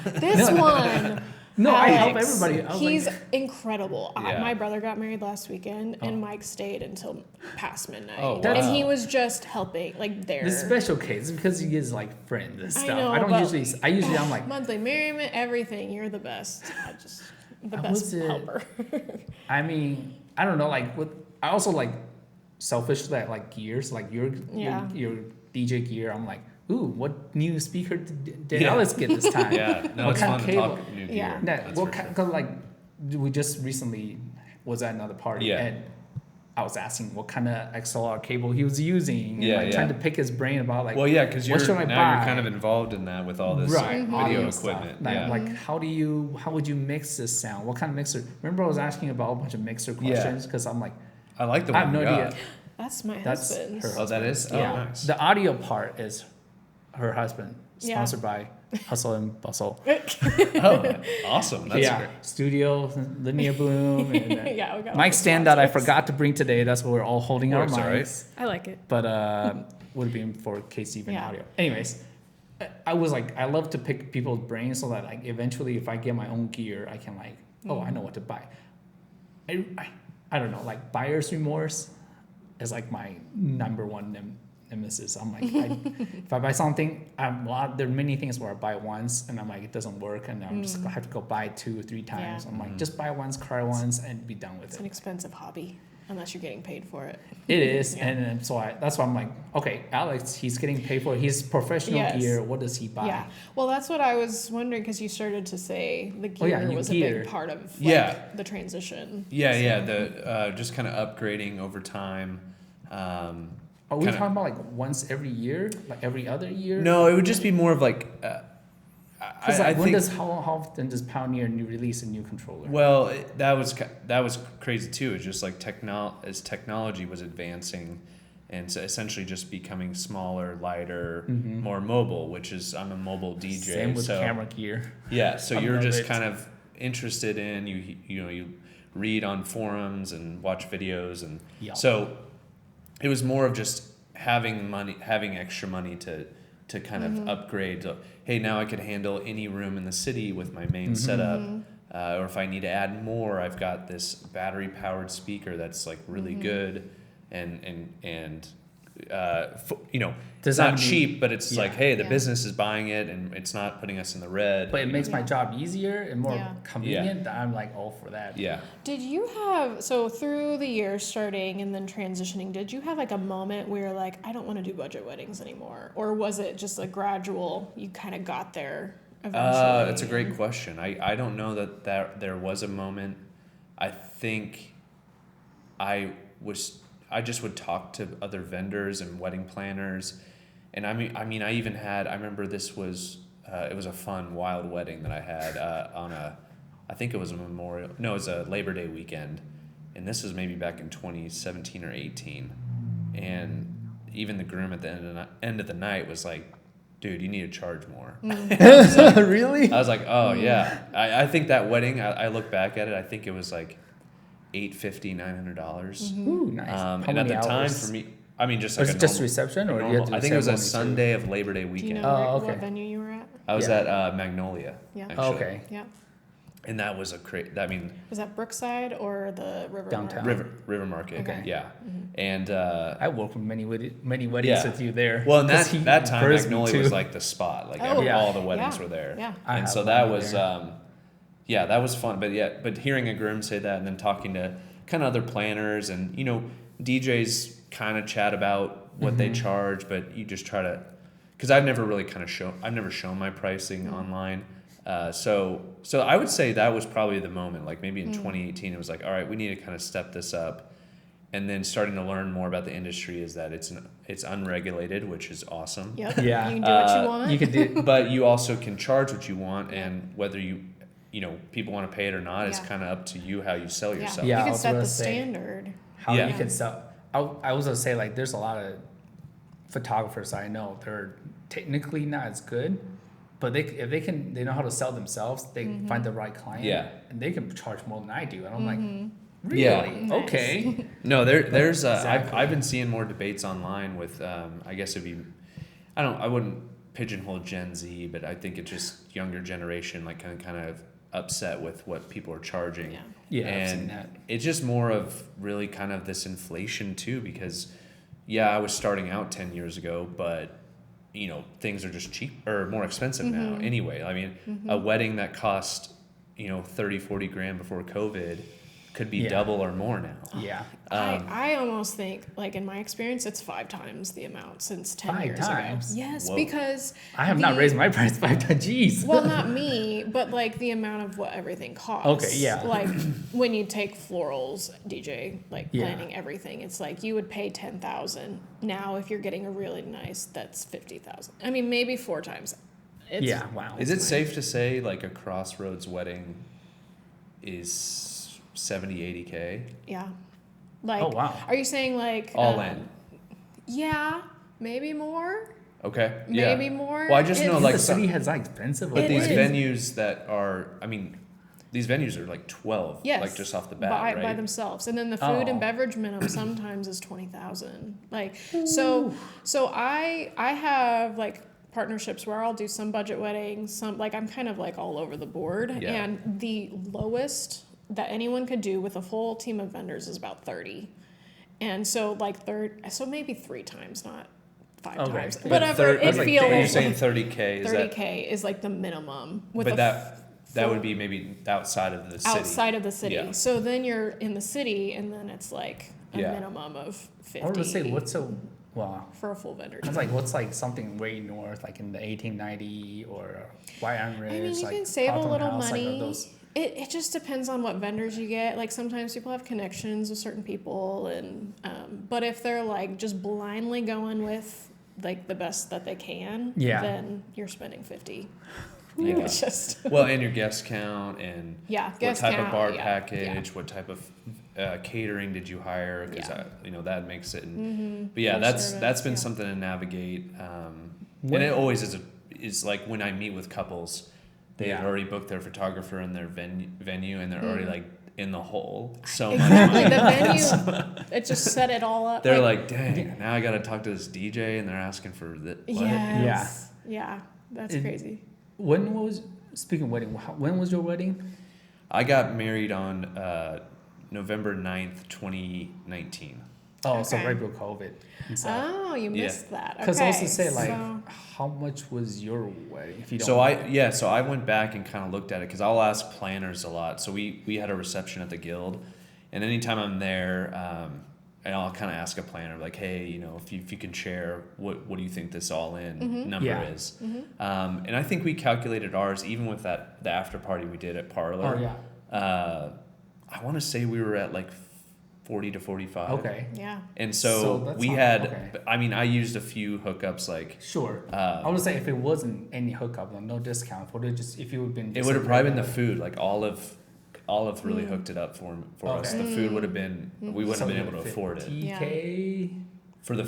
A: This one.
B: No,
A: Alex,
B: I help everybody.
A: He's incredible. My brother got married last weekend, and Mike stayed until past midnight.
C: Oh, wow.
A: And he was just helping, like there.
B: The special case because he is like friends and stuff.
A: I know,
B: I'm like
A: monthly merriment, everything. You're the best. The best helper.
B: I mean, I don't know. Like I also like selfish that like gears, like your DJ gear. I'm like, ooh, what new speaker did Alice get this time?
C: It's fun to talk new gear.
B: Because like we just recently was at another party and I was asking what kind of XLR cable he was using,
C: Yeah,
B: and
C: yeah.
B: trying to pick his brain about like,
C: Well, yeah, because
B: what should I
C: you're
B: buy?
C: kind of involved in that with all this
B: Right,
C: video
B: audio
C: equipment.
B: stuff. Like,
C: Yeah.
B: like how would you mix this sound? What kind of mixer? Remember I was asking about a bunch of mixer questions because I'm like,
C: I like the
B: I
C: one
B: have no
C: you got.
B: idea.
A: That's my
B: That's
A: husband's.
B: her
C: Oh, that is? Oh,
B: Yeah,
C: nice.
B: the audio part is her husband,
A: Yeah.
B: sponsored by Hustle and Bustle.
C: Oh, awesome. That's
B: yeah,
C: great.
B: studio, linear bloom, and
A: Yeah, we got all
B: mic
A: the
B: stand that I
A: sponsors.
B: forgot to bring today. That's what we're all holding our
C: Works, all right.
B: mics.
A: I like it.
B: But would have been for Case Even
A: Yeah.
B: audio. Anyways, I was like, I love to pick people's brains so that like eventually, if I get my own gear, I can like, oh, I know what to buy. I don't know, like buyer's remorse is like my number one nemesis. I'm like, if I buy something, there are many things where I buy once and I'm like, it doesn't work, and I'm just gonna have to go buy 2 or 3 times.
A: Yeah.
B: I'm like, just buy once, cry once, and be done with
A: It's
B: it.
A: an expensive hobby unless you're getting paid for it.
B: It is,
A: Yeah.
B: and then, so that's why I'm like, okay, Alex, he's getting paid for it. He's professional
A: Yes.
B: gear. What does he buy?
A: Yeah. Well, that's what I was wondering because you started to say the gear
B: Oh, yeah,
A: was
B: gear.
A: a big part of like,
C: Yeah.
A: the transition.
C: Yeah,
A: So-
C: yeah. The just kind of upgrading over time.
B: Are we
C: Kinda-
B: talking about like once every year, like every other year?
C: No, it would just be more of like.
B: Because
C: I
B: like,
C: think.
B: how often does Pioneer release a new controller?
C: Well, that was crazy too. It's just like as technology was advancing, and so essentially just becoming smaller, lighter, more mobile. Which is I'm a mobile DJ.
B: Same with
C: so
B: camera gear.
C: yeah, so
B: I
C: you're
B: love
C: just
B: it.
C: kind of interested in you read on forums and watch videos, and
B: Yeah.
C: so it was more of just having extra money to kind of upgrade. To, hey, now I could handle any room in the city with my main setup. Or if I need to add more, I've got this battery powered speaker that's like really good and
B: Does
C: it's
B: that
C: not
B: mean-
C: cheap, but it's
B: Yeah.
C: like, hey, the
A: Yeah.
C: business is buying it and it's not putting us in the red.
B: But it makes my
A: Yeah.
B: job easier and more
A: Yeah.
B: convenient. I'm like all for that.
C: Yeah.
A: Did you have, so through the years starting and then transitioning, did you have like a moment where you're like, I don't want to do budget weddings anymore? Or was it just a gradual, you kind of got there eventually?
C: That's a great question. I don't know that there was a moment. I think I just would talk to other vendors and wedding planners, and I remember this was it was a fun wild wedding that I had I think it was it was a Labor Day weekend, and this was maybe back in 2017 or 18, and even the groom at the end of the night was like, dude, you need to charge more.
B: Really?
C: I was like, oh yeah. I think that wedding, I look back at it, I think it was like $850, $900.
B: Ooh, nice.
C: And
B: How
C: at
B: many
C: the time
B: hours?
C: for me, I mean, just
B: Was
C: like
B: it just reception, or you had to do
C: I think it was a
B: ceremony too?
C: Sunday of Labor Day
A: Do you
C: weekend.
A: know
B: Oh, okay.
A: what venue you were at?
C: I was
B: Yeah.
C: at Magnolia.
A: Yeah.
C: Actually.
B: Okay.
A: Yeah.
C: And that was
A: Was that Brookside or the River
B: Downtown.
A: Market?
C: River Market.
A: Okay.
C: Yeah. And
B: I worked with many weddings
C: Yeah.
B: with you there.
C: well, and
B: 'Cause he
C: that time
B: encouraged me
C: Magnolia
B: too.
C: was like the spot. Like
A: Oh,
B: yeah.
C: all the weddings
A: Yeah.
C: were there.
A: Yeah.
B: I
C: And
B: have
C: so that
B: money
C: was
B: there.
C: that was fun. But hearing a groom say that and then talking to kind of other planners and DJs kind of chat about what they charge, but you just try to, because I've never really I've never shown my pricing online. So I would say that was probably the moment, like maybe in 2018, it was like, all right, we need to kind of step this up. And then starting to learn more about the industry is that it's unregulated, which is awesome.
A: Yep.
B: Yeah.
A: You can do what you want.
B: You could do.
C: But you also can charge what you want, and whether people want to pay it or not is
A: Yeah.
C: kind of up to you how you sell
A: Yeah.
C: yourself.
B: Yeah, I
A: You can
B: was
A: set
B: gonna
A: the
B: say.
A: standard.
B: How
C: Yeah.
B: you can sell. I was gonna say, like, there's a lot of photographers I know, they're technically not as good, but if they know how to sell themselves, they find the right client.
C: Yeah.
B: And they can charge more than I do, and I'm like, really?
C: Yeah.
A: Nice.
C: No,
B: Okay.
C: there's
B: Exactly.
C: I've been seeing more debates online with I guess it'd be I wouldn't pigeonhole Gen Z, but I think it's just younger generation like kind of upset with what people are charging.
A: Yeah.
B: Yeah, I've
C: and
B: seen that.
C: it's just more of really kind of this inflation too, because I was starting out 10 years ago, but things are just cheap or more expensive now anyway. I mean, a wedding that cost 30-40 grand before COVID, could be
B: Yeah.
C: double or more now.
B: Yeah.
A: I almost think, like in my experience, it's 5 times the amount since 10
B: 5
A: years
B: times?
A: ago. Yes,
C: Whoa.
A: because
B: I have not raised my price 5 times. Jeez.
A: well, not me, but like the amount of what everything costs.
B: Okay, yeah.
A: Like when you take florals, DJ, like
B: Yeah.
A: planning everything, it's like you would pay 10,000. Now, if you're getting a really nice, that's 50,000. I mean, maybe 4 times. It's,
B: Yeah, wow.
C: Is it safe to say like a Crossroads wedding is 70, 80K?
A: Yeah. Like,
B: Oh, wow.
A: Are you saying like
C: All in.
A: Yeah, maybe more.
C: Okay. Yeah.
A: Maybe more.
C: Well, I just know
A: It's-
C: like
B: the city
C: some,
B: has like expensive.
C: but
A: It
C: these
A: is.
C: venues that are, I mean, these venues are like 12,
A: Yes,
C: like just off the bat,
A: by
C: right?
A: themselves, and then the food
B: Oh.
A: and beverage minimum sometimes is 20,000. Like so I have like partnerships where I'll do some budget weddings, some like I'm kind of like all over the board,
C: Yeah.
A: and the lowest that anyone could do with a full team of vendors is about 30, and so like so maybe 3 times, not 5
B: Okay.
A: times,
B: But
A: whatever
C: That's
A: it
C: like,
A: feels.
C: you're saying 30K, is that,
A: 30K is like the minimum with
C: but
A: a
C: that would be maybe outside of the city.
A: outside of the city.
C: Yeah.
A: So then you're in the city, and then it's like a
C: Yeah.
A: minimum of 50
B: Or let's say what's a well.
A: for a full vendor.
B: I was like, what's like something way north, like in the 1890 or White Iron Ridge?
A: I mean, you
B: like
A: can save a
B: Hawthorne
A: little
B: House, like, are
A: money.
B: those-
A: It just depends on what vendors you get. Like sometimes people have connections with certain people, and but if they're like just blindly going with like the best that they can,
B: Yeah.
A: then you're spending 50.
C: Yeah.
A: Like, it's just
C: Well, and your guest count and
A: yeah.
C: what
A: Guest
C: type
A: count,
C: of bar
A: yeah,
C: package, what type of catering did you hire? Because
A: Yeah.
C: that makes it.
A: Mm-hmm.
C: But yeah,
A: Full
C: that's
A: service,
C: been
A: yeah.
C: something to navigate. And
B: What-
C: it always is like when I meet with couples, they've
B: Yeah.
C: already booked their photographer and their venue, and they're already like in the hole so much
A: Exactly.
C: money.
A: The venue, it just set it all up.
C: They're like, dang, now I got to talk to this DJ, and they're asking for the what?
A: yes. Yeah. That's
B: It-
A: crazy.
B: When was speaking of wedding? When was your wedding?
C: I got married on November 9th, 2019.
B: Oh, so
A: Okay.
B: right before COVID. And stuff.
A: Oh, you
C: Yeah.
A: missed that. Okay.
B: Because also say like,
A: so-
B: how much was your wedding? If you don't.
C: So I went back and kind of looked at it because I'll ask planners a lot. So we had a reception at the Guild, and anytime I'm there, and I'll kind of ask a planner like, hey, you know, if you can share what do you think this all in number
B: Yeah.
C: is, and I think we calculated ours even with the after party we did at Parlor.
B: Oh yeah.
C: I want to say we were at like 40 to 45.
B: Okay.
A: yeah.
C: And
B: So
C: so
B: that's
C: we
B: not-
C: had,
B: okay.
C: I mean, I used a few hookups like.
B: Sure. I would say if it wasn't any hookup, no discount, would it just if you would been?
C: It would have probably been the food. Like Olive really hooked it up for us.
B: Okay.
C: The food would have been, we wouldn't have been able to afford it.
B: $50K
C: For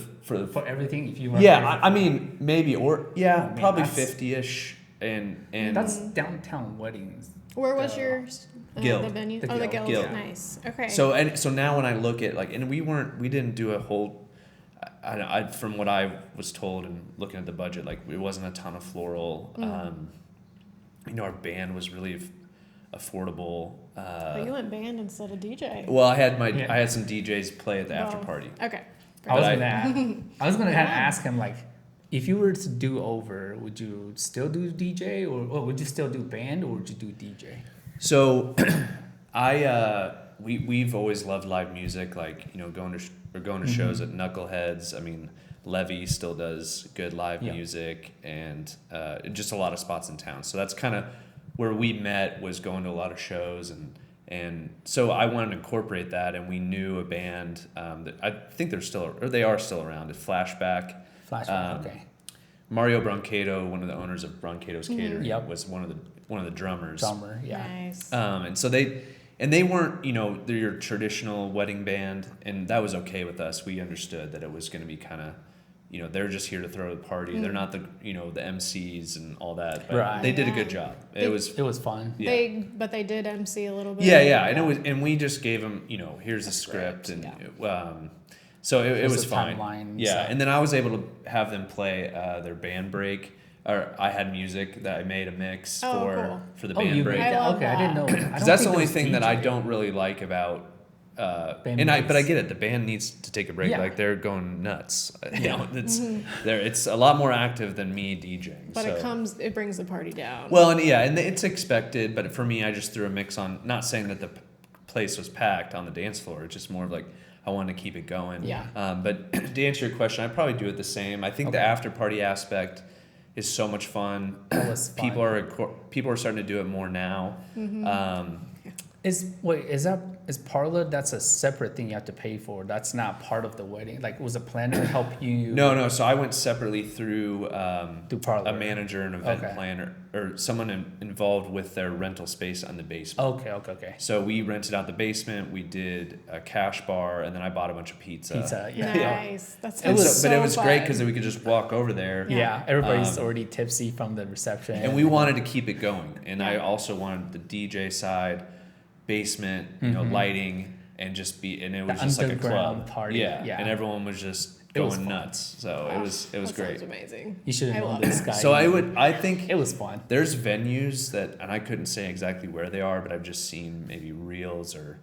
B: for everything if you.
C: yeah, I mean maybe or yeah,
B: I mean,
C: probably
B: that's-
C: 50ish and
B: That's downtown weddings.
A: Where was
B: Uh,
A: yours?
C: Guild.
A: The venue?
B: The
A: Oh, the
B: Guild.
A: Guild.
C: Guild.
A: Nice. Okay.
C: so now when I look at like, and we didn't do a whole. I from what I was told and looking at the budget, like it wasn't a ton of floral. You know, our band was really affordable.
A: But you went band instead of DJ.
C: Well, I had
B: Yeah.
C: I had some DJs play at the after
A: Well,
C: party.
A: Okay.
B: I was
C: But
B: gonna
A: Yeah.
B: ask him like, if you were to do over, would you still do DJ or would you still do band or would you do DJ?
C: So, we've always loved live music, like, you know, going to shows at Knuckleheads. I mean, Levy still does good live
B: Yeah.
C: music, and just a lot of spots in town. So that's kind of where we met, was going to a lot of shows, and so I wanted to incorporate that, and we knew a band that I think they are still around. It's Flashback.
B: Flashback. Okay.
C: Mario Brancato, one of the owners of Brancato's Catering,
B: Yep.
C: was one of the drummers.
B: Drummer. Yeah.
A: Nice.
C: And so they weren't, you know, they're your traditional wedding band, and that was okay with us. We understood that it was going to be kind of, you know, they're just here to throw the party. They're not the, you know, the MCs and all that, but
B: Right.
C: they did a
A: Yeah.
C: good job.
B: It was fun.
C: Yeah.
A: But they did MC a little bit.
C: Yeah, and we just gave them, you know, here's the script, and so it
B: Here's
C: was
B: the
C: fine.
B: timeline,
C: Yeah,
B: so-
C: and then I was able to have them play their band break, or I had music that I made a mix
A: Oh,
C: for
A: cool.
C: for the
B: Oh,
C: band
B: you
C: break.
B: made
A: I
B: that?
A: love
B: Okay, I didn't know.
A: that.
C: Because that's the only thing that I don't really like about. But I get it. The band needs to take a break.
B: Yeah.
C: Like they're going nuts. You
B: Yeah.
C: know, it's a lot more active than me DJing.
A: But
C: so.
A: it brings the party down.
C: Well, and it's expected. But for me, I just threw a mix on. Not saying that the place was packed on the dance floor. It's just more of like, I wanted to keep it going.
A: Yeah.
C: But to answer your question, I'd probably do it the same. I think the after party aspect is so much fun.
B: That was fun.
C: People are starting to do it more now.
B: Is parlor, that's a separate thing you have to pay for? That's not part of the wedding? Like, was a planner help you?
C: No. So I went separately through
B: parlor.
C: a manager, an event planner, or someone involved with their rental space on the basement.
B: Okay.
C: So we rented out the basement. We did a cash bar, and then I bought a bunch of pizza.
B: Yeah.
A: Nice. That
C: And
A: sounds
C: but it was
A: fun.
C: great because we could just walk over there.
B: Yeah, everybody's already tipsy from the reception.
C: And we wanted to keep it going. And I also wanted the DJ side, basement, lighting, and it was just like a club
B: party.
C: Yeah. And everyone was just going nuts. So it was
A: that
C: great.
A: sounds amazing.
B: You should have
A: I
B: known
A: love
B: this
A: it.
B: guy.
C: So I think
B: it was fun.
C: there's venues that, and I couldn't say exactly where they are, but I've just seen maybe reels or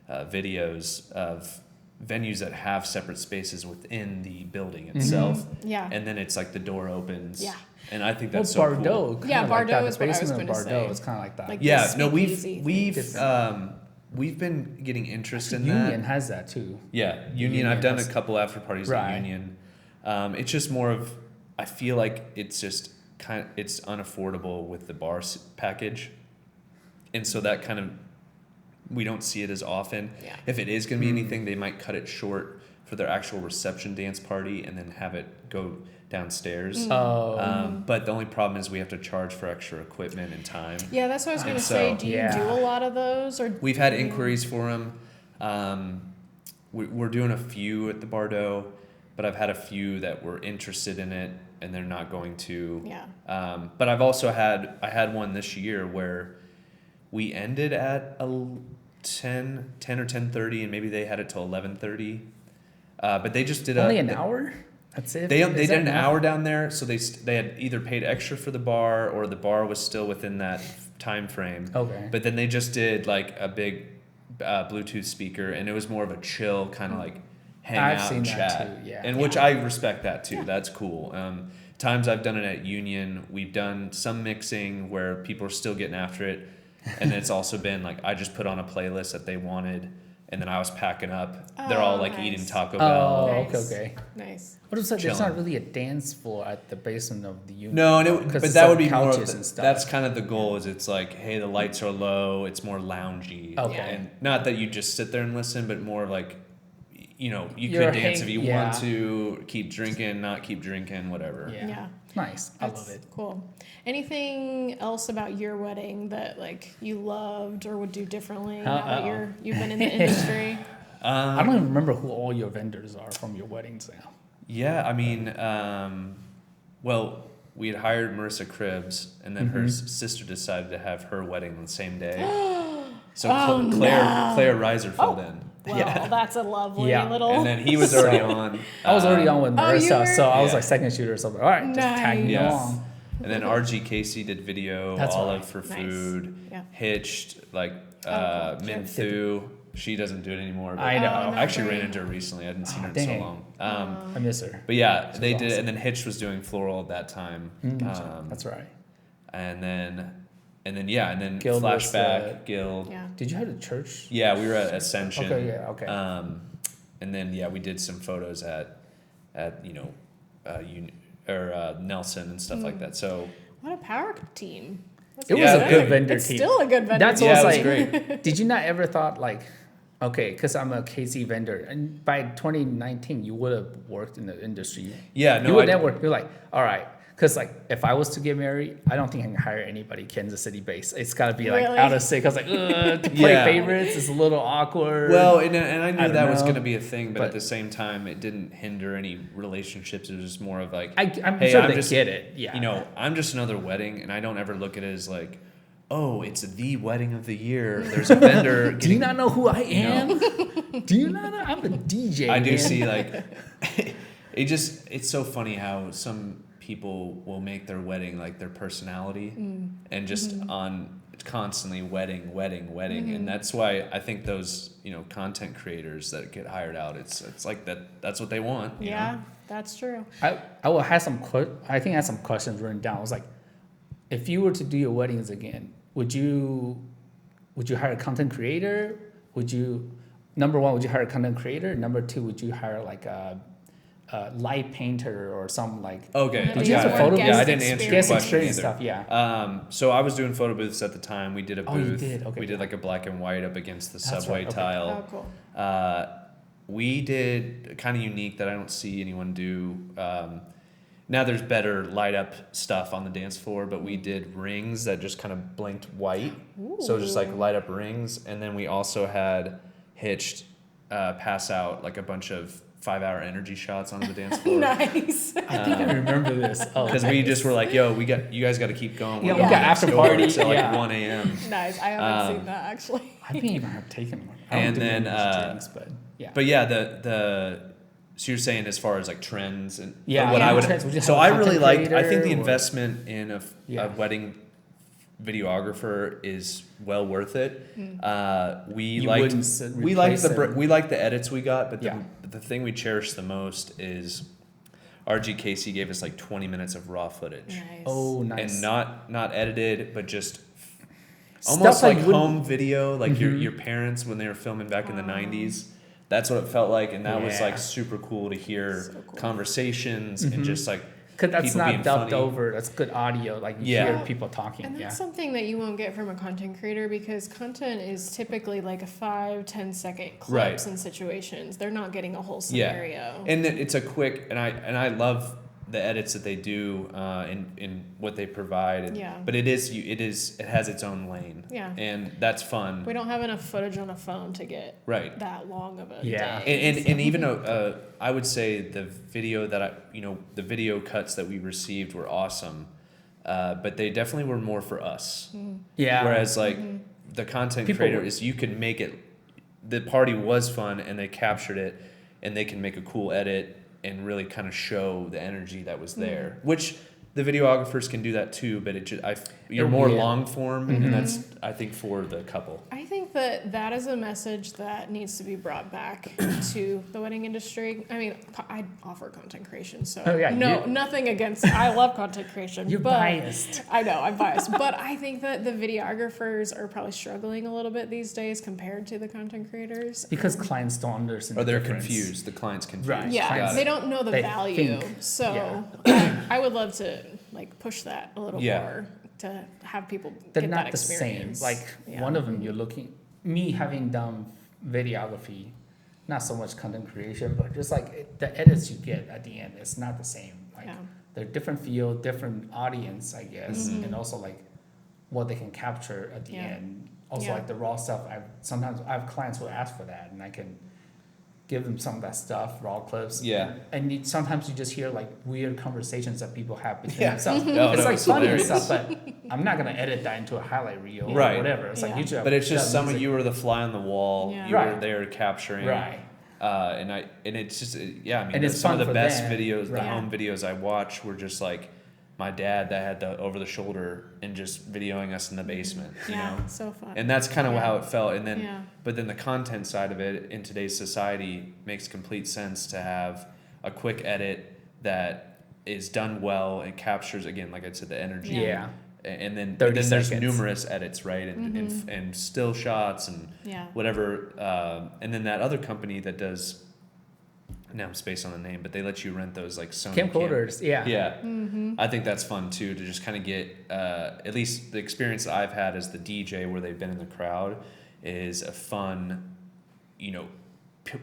C: videos of venues that have separate spaces within the building itself.
A: Yeah.
C: And then it's like the door opens.
A: Yeah.
C: And I think that's
B: Bardo,
C: so cool.
A: Yeah,
B: kinda
A: Bardo
B: like that.
A: is
B: The
A: what I was
B: basement of
A: gonna
B: Bardo
A: say.
B: is kind of like that.
A: Like
C: Yeah,
A: the
C: no,
A: speakeasy.
C: we've been getting interest in
B: Union
C: that.
B: has that too.
C: Yeah, Union. I've done a couple after parties
B: Right.
C: at Union. It's just more of, I feel like it's just it's unaffordable with the bar package, and so that kind of, we don't see it as often.
A: Yeah.
C: If it is going to be anything, they might cut it short for their actual reception dance party and then have it go downstairs. But the only problem is we have to charge for extra equipment and time.
A: Yeah, that's what I was going to
C: So,
A: say. Do you do a lot of those? Or
C: We've had inquiries for them. We're doing a few at the Bardo, but I've had a few that were interested in it and they're not going to.
A: Yeah.
C: But I've also had one this year where we ended at 10 or 10:30, and maybe they had it till 11:30. But they just did
B: Only an hour? That's it?
C: They
B: Is
C: did
B: that
C: an
B: enough?
C: hour down there, so they had either paid extra for the bar or the bar was still within that time frame.
B: Okay.
C: But then they just did like a big Bluetooth speaker, and it was more of a chill kind of like hang
B: I've
C: out
B: seen
C: and
B: that
C: chat.
B: too, yeah.
C: And which I respect that too. That's cool. Times I've done it at Union, we've done some mixing where people are still getting after it, and it's also been like I just put on a playlist that they wanted. And then I was packing up. They're all like
A: nice.
C: eating Taco Bell.
B: Oh,
A: Nice.
B: okay.
A: Nice.
B: What is that? There's
C: Chilling.
B: not really a dance floor at the basement of the Union.
C: No,
B: because
C: but that
B: some
C: would be more of
B: couches and stuff.
C: that's kind of the goal. Is it's like, hey, the lights are low. It's more loungy.
B: Okay.
C: And not that you just sit there and listen, but more like, you
B: You're
C: could dance if you
B: yeah.
C: want to. Keep drinking, not keep drinking, whatever.
B: Yeah.
A: Yeah.
B: Nice. I
A: That's
B: love it.
A: cool. Anything else about your wedding that like you loved or would do differently now that you've been in the industry?
B: I don't even remember who all your vendors are from your weddings now.
C: Yeah, I mean, well, we had hired Marissa Cribbs, and then her sister decided to have her wedding on the same day. So Claire Reiser filled in.
A: Well, that's a lovely
B: Yeah.
A: little.
C: And then he was already on.
B: I was already on with
A: Oh, you
B: Marissa,
A: were?
B: so I was
C: Yeah.
B: like second shooter or something. All right, just tag me
C: Nice.
B: along.
C: And then RG Casey did video,
B: That's
C: Olive
B: right.
C: for
A: Nice.
C: food,
A: Yeah.
C: Hitched, like
A: cool.
C: Minthu. She doesn't do it anymore. But
B: I know.
A: Oh, no,
C: I actually
A: great.
C: ran into her recently. I hadn't seen her in
B: dang.
C: so long.
B: I miss her.
C: But yeah, they
B: was
C: did it.
B: awesome.
C: And then Hitched was doing floral at that time.
B: That's right.
C: And then
B: Guild was,
C: Flashback, Guild.
A: Yeah.
B: Did you have a church?
C: Yeah, we were at Ascension.
B: Okay, yeah, okay.
C: And then we did some photos at Nelson and stuff like that. So
A: What a power team. That's
B: It was
C: Yeah,
B: a
C: yeah.
B: good vendor
A: It's
B: team.
A: still a good vendor
B: That's
A: team.
C: Yeah,
B: always
C: it was
B: like,
C: great.
B: did you not ever thought like, okay, because I'm a KC vendor, and by 2019 you would have worked in the industry.
C: Yeah,
B: you
C: no,
B: would
C: I-
B: network. You're like, all right, because like if I was to get married, I don't think I can hire anybody Kansas City based. It's got to be like
A: Really?
B: out of state. I was like, to play
C: Yeah.
B: favorites is a little awkward.
C: Well, and I knew
B: don't
C: that was
B: know,
C: going to be a thing, but at
B: but-
C: the same time, it didn't hinder any relationships. It was just more of like,
B: I'm
C: hey,
B: sure
C: I'm
B: they
C: just,
B: get it. Yeah,
C: I'm just another wedding, and I don't ever look at it as like, oh, it's the wedding of the year. There's a vendor.
B: Do you not know who I am? Do you not know? I'm a DJ.
C: I do
B: man.
C: see like, it's so funny how some people will make their wedding like their personality, and just on constantly wedding, and that's why I think those content creators that get hired out, it's like that's what they want. you
A: Yeah,
C: know?
A: that's true.
B: I will have some. I think I had some questions written down. I was like, if you were to do your weddings again, would you hire a content creator? would you, number one, would you hire a content creator? Number two, would you hire like a light painter or something like?
C: Okay.
B: Did you have a photo booth?
C: Yeah, I didn't answer your
B: Guest
C: question
B: experience
C: either.
B: stuff, yeah.
C: So I was doing photo booths at the time. We did a booth.
B: Oh, you did? Okay.
C: We did like a black and white up against the
B: That's
C: subway
B: right, okay.
C: tile.
A: Oh, cool.
C: We did kind of unique that I don't see anyone do. Now there's better light up stuff on the dance floor, but we did rings that just kind of blinked white. So just like light up rings. And then we also had Hitched pass out like a bunch of 5-hour energy shots onto the dance floor.
A: Nice.
B: I think I remember this. Oh,
C: Because we just were like, yo, you guys got to keep going.
B: Yeah,
C: We're
B: we got
C: gonna
B: after
C: go
B: party,
C: until like
B: yeah.
C: 1 a.m.
A: Nice. I haven't seen that actually.
B: I didn't even have taken one. I
C: And
B: don't do
C: then,
B: any drinks, but yeah.
C: But yeah, so you're saying as far as like trends and
B: Yeah,
C: what
B: yeah,
C: I would.
B: trends. Would you
C: So
B: have a
C: I really
B: content
C: like. I
B: creator
C: think the
B: or-
C: investment in a
B: Yeah.
C: wedding videographer is well worth it. We
B: You
C: liked
B: wouldn't s-
C: we liked
B: replace
C: we liked the edits we got, but
B: Yeah.
C: the thing we cherished the most is RGKC gave us like 20 minutes of raw footage.
A: Nice.
B: Oh, nice.
C: And not edited, but just
B: Stuff
C: almost
B: that
C: like
B: you wouldn't-
C: home video, like
B: Mhm.
C: your parents when they were filming back in the 90s. That's what it felt like, and that was
B: Yeah.
C: like super cool to hear
A: So cool.
C: conversations and
B: Mhm.
C: just like
B: Because that's
C: people being
B: not dubbed
C: funny.
B: over. That's good audio. Like you
C: Yeah.
B: hear people talking.
A: And
B: Yeah.
A: that's something that you won't get from a content creator because content is typically like a 5-10 second clips
C: Right.
A: and situations. They're not getting a whole
C: Yeah.
A: scenario.
C: and it's a quick and I love the edits that they do in what they provide. And,
A: Yeah.
C: But it has its own lane.
A: Yeah.
C: And that's fun.
A: We don't have enough footage on a phone to get
C: Right.
A: that long of a
B: Yeah.
A: day.
C: And even I would say the video the video cuts that we received were awesome, but they definitely were more for us.
B: Yeah.
C: Whereas like the content
B: People
C: creator
B: were-
C: is you can make it. The party was fun and they captured it, and they can make a cool edit and really kind of show the energy that was there, which the videographers can do that too, but you're more
B: Yeah.
C: long form,
B: Mhm.
C: and that's I think for the couple.
A: I think that is a message that needs to be brought back to the wedding industry. I mean, I offer content creation, so
B: Oh, yeah,
A: nothing against. I love content creation.
B: You're
A: but
B: biased.
A: I know I'm biased, but I think that the videographers are probably struggling a little bit these days compared to the content creators.
B: Because clients don't understand.
C: Or
B: the
C: they're
B: difference.
C: confused. The client's confused.
B: Right.
A: Yeah,
C: Got
A: they
C: it.
A: don't know the
B: They
A: value.
B: think,
A: So I would love to like push that a little
C: Yeah.
A: more to have people
B: They're
A: get
B: not
A: that
B: the same.
A: experience.
B: Like
A: Yeah.
B: one of them, you're looking. Me having done videography, not so much content creation, but just like the edits you get at the end, it's not the same. Like
A: Yeah.
B: they're different field, different audience, I guess,
A: Mhm.
B: and also like what they can capture at the
A: Yeah.
B: end. Also
A: Yeah.
B: like the raw stuff. Sometimes I have clients who ask for that, and I can give them some of that stuff, raw clips.
C: Yeah.
B: And sometimes you just hear like weird conversations that people have between
C: Yeah.
B: themselves.
C: No,
B: It's
C: no,
B: like
C: it's
B: funny and
C: hilarious.
B: stuff, but I'm not gonna edit that into a highlight reel
C: Right.
B: or whatever. It's like
A: Yeah.
B: you just
C: But it's just
B: that
C: some of
B: music.
C: you were the fly on the wall.
A: Yeah.
C: You were
B: Right.
C: there capturing.
B: Right.
C: And it's just yeah. I mean,
B: And it's
C: some of
B: fun
C: the
B: for
C: best
B: them.
C: videos, the
B: Right.
C: home videos I watched were just like my dad that had the over the shoulder and just videoing us in the basement. You
A: Yeah,
C: know?
A: so fun.
C: And that's kind of
A: Yeah.
C: how it felt. And then,
A: Yeah.
C: but then the content side of it in today's society makes complete sense to have a quick edit that is done well and captures, again, like I said, the energy.
B: Yeah.
C: And then
B: 30
C: there's
B: seconds.
C: numerous edits, right? And still shots and
A: Yeah.
C: whatever. And then that other company that does, now I'm spaced on the name, but they let you rent those like Sony
B: Camcorders, yeah.
C: Yeah.
A: Mm-hmm.
C: I think that's fun too, to just kind of get, at least the experience that I've had as the DJ where they've been in the crowd is a fun,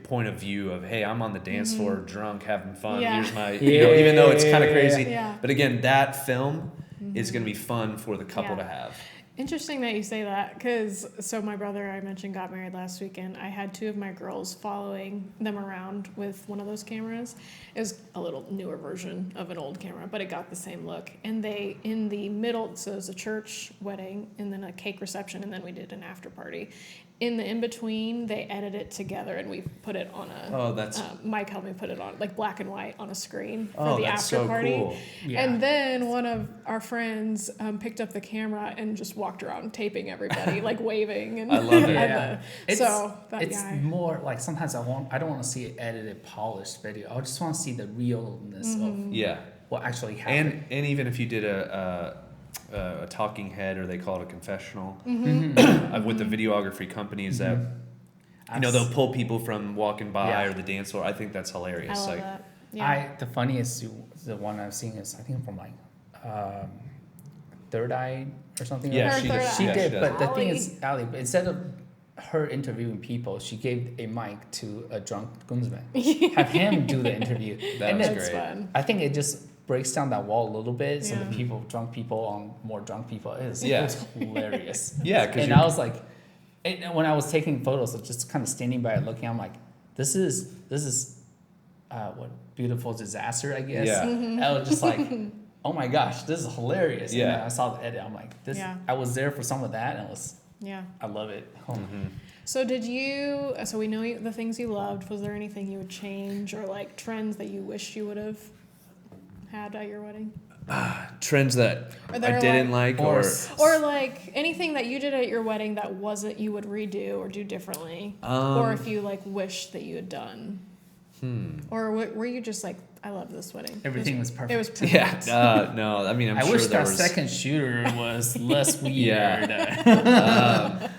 C: point of view of, hey, I'm on the dance floor drunk, having fun.
A: Yeah.
C: Here's my,
B: Yeah.
C: even though it's kind of crazy.
A: Yeah.
C: But again, that film is going to be fun for the couple
A: Yeah.
C: to have.
A: Interesting that you say that because so my brother I mentioned got married last weekend. I had 2 of my girls following them around with one of those cameras. It was a little newer version of an old camera, but it got the same look. And they in the middle, so it was a church wedding and then a cake reception and then we did an after party. In the in between, they edited it together and we put it on a.
C: Oh, that's-
A: Mike helped me put it on like black and white on a screen for
C: Oh,
A: the
C: that's
A: after
C: so
A: party.
C: cool.
B: Yeah.
A: And then one of our friends picked up the camera and just walked around taping everybody, like waving. And
C: I love it.
B: Yeah.
A: That
B: It's
A: guy.
B: more like sometimes I don't want to see an edited, polished video. I just want to see the realness of
C: Yeah.
B: what actually happened.
C: And even if you did a talking head, or they call it a confessional, with the videography companies that You know, they'll pull people from walking by
B: Yeah.
C: or the dance floor. I think that's hilarious.
A: I love
C: like,
A: that. Yeah.
B: The funniest the one I've seen is I think from like Third Eye or something.
C: Yeah,
B: like
C: she
B: that.
A: Third
C: does.
B: She
C: Yeah,
B: did,
C: she does.
B: but the thing
A: Allie.
B: is, Allie, but instead of her interviewing people, she gave a mic to a drunk groomsman. Have him do the interview.
C: That
B: and
C: was
B: then
A: That's
C: great.
A: fun.
B: I think it just breaks down that wall a little bit. So
A: Yeah.
B: the drunk people on more drunk people, it was hilarious.
C: Yeah, 'cause
B: and I was like, and when I was taking photos, I was just kind of standing by and looking. I'm like, this is what beautiful disaster, I guess.
C: Yeah.
A: Mm-hmm.
B: I was just like, oh my gosh, this is hilarious. And
C: Yeah.
B: then I saw the edit. I'm like, this.
A: Yeah.
B: I was there for some of that, and
A: Yeah.
B: I love it. Oh.
C: Mm-hmm.
A: So so we know the things you loved. Was there anything you would change or like trends that you wish you would have had at your wedding?
C: Trends that
A: Are
C: I
A: there,
C: didn't like, or
A: Or like anything that you did at your wedding that wasn't you would redo or do differently, or if you like wish that you had done, or were you just like, I love this wedding.
B: Everything was perfect.
A: It was perfect.
C: yeah, no, I mean, I'm
B: I
C: sure
B: wish
C: there
B: that
C: was.
B: second shooter was less weird.
C: Yeah.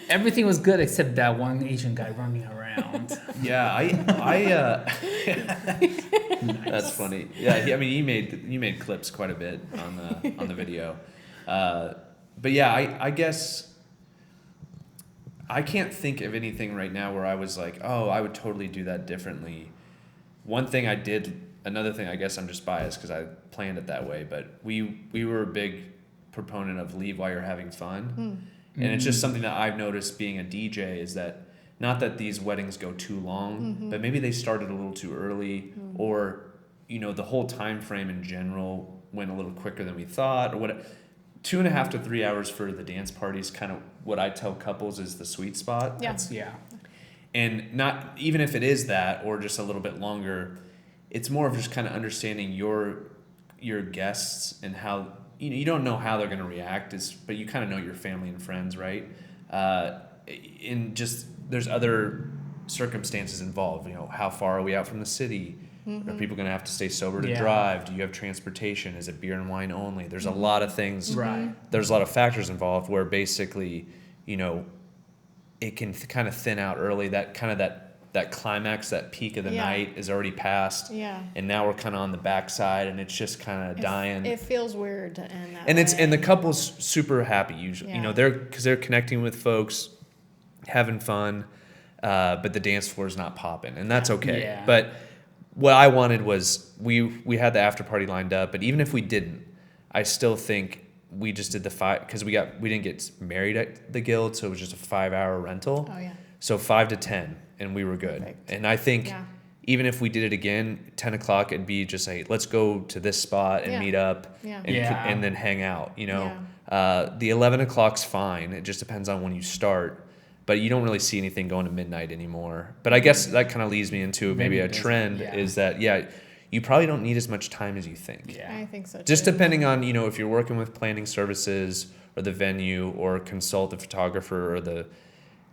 B: Everything was good except that one Asian guy running around.
C: Yeah, that's funny. Yeah, I mean, you made clips quite a bit on the video, but yeah, I guess I can't think of anything right now where I was like, oh, I would totally do that differently. One thing I did, another thing, I guess I'm just biased because I planned it that way, but we were a big proponent of leave while you're having fun. And it's just something that I've noticed being a DJ is that not that these weddings go too long, but maybe they started a little too early, or the whole time frame in general went a little quicker than we thought, or what. 2.5 to 3 hours for the dance party is kind of what I tell couples is the sweet spot.
A: Yeah.
B: Yeah.
C: And not even if it is that or just a little bit longer, it's more of just kind of understanding your guests and how you don't know how they're going to react, but you kind of know your family and friends, right? In just there's other circumstances involved. How far are we out from the city? Are people going to have to stay sober to
B: Yeah.
C: drive? Do you have transportation? Is it beer and wine only? There's a lot of things.
B: Right.
C: There's a lot of factors involved where basically, it can kind of thin out early. That climax, that peak of the
A: Yeah.
C: night is already past.
A: Yeah.
C: And now we're kind of on the backside, and it's just kind of dying.
A: It feels weird to end that.
C: And the
A: way.
C: couple's super happy usually.
A: Yeah.
C: They're connecting with folks, having fun, but the dance floor is not popping, and that's okay.
B: Yeah.
C: But what I wanted was we had the after party lined up, but even if we didn't, I still think we just did the 5 because we didn't get married at the Guild, so it was just a 5-hour rental.
A: Oh yeah.
C: So 5 to 10, and we were good.
A: Perfect.
C: And I think
A: Yeah.
C: even if we did it again, 10 o'clock, it'd be just like, let's go to this spot and
A: Yeah.
C: meet up
A: Yeah.
C: and then hang out, The 11 o'clock's fine. It just depends on when you start. But you don't really see anything going to midnight anymore. But I guess that kind of leads me into maybe a trend is that, you probably don't need as much time as you think.
B: Yeah.
A: I think so.
C: Just
A: too.
C: depending on, if you're working with planning services or the venue or consult the photographer or the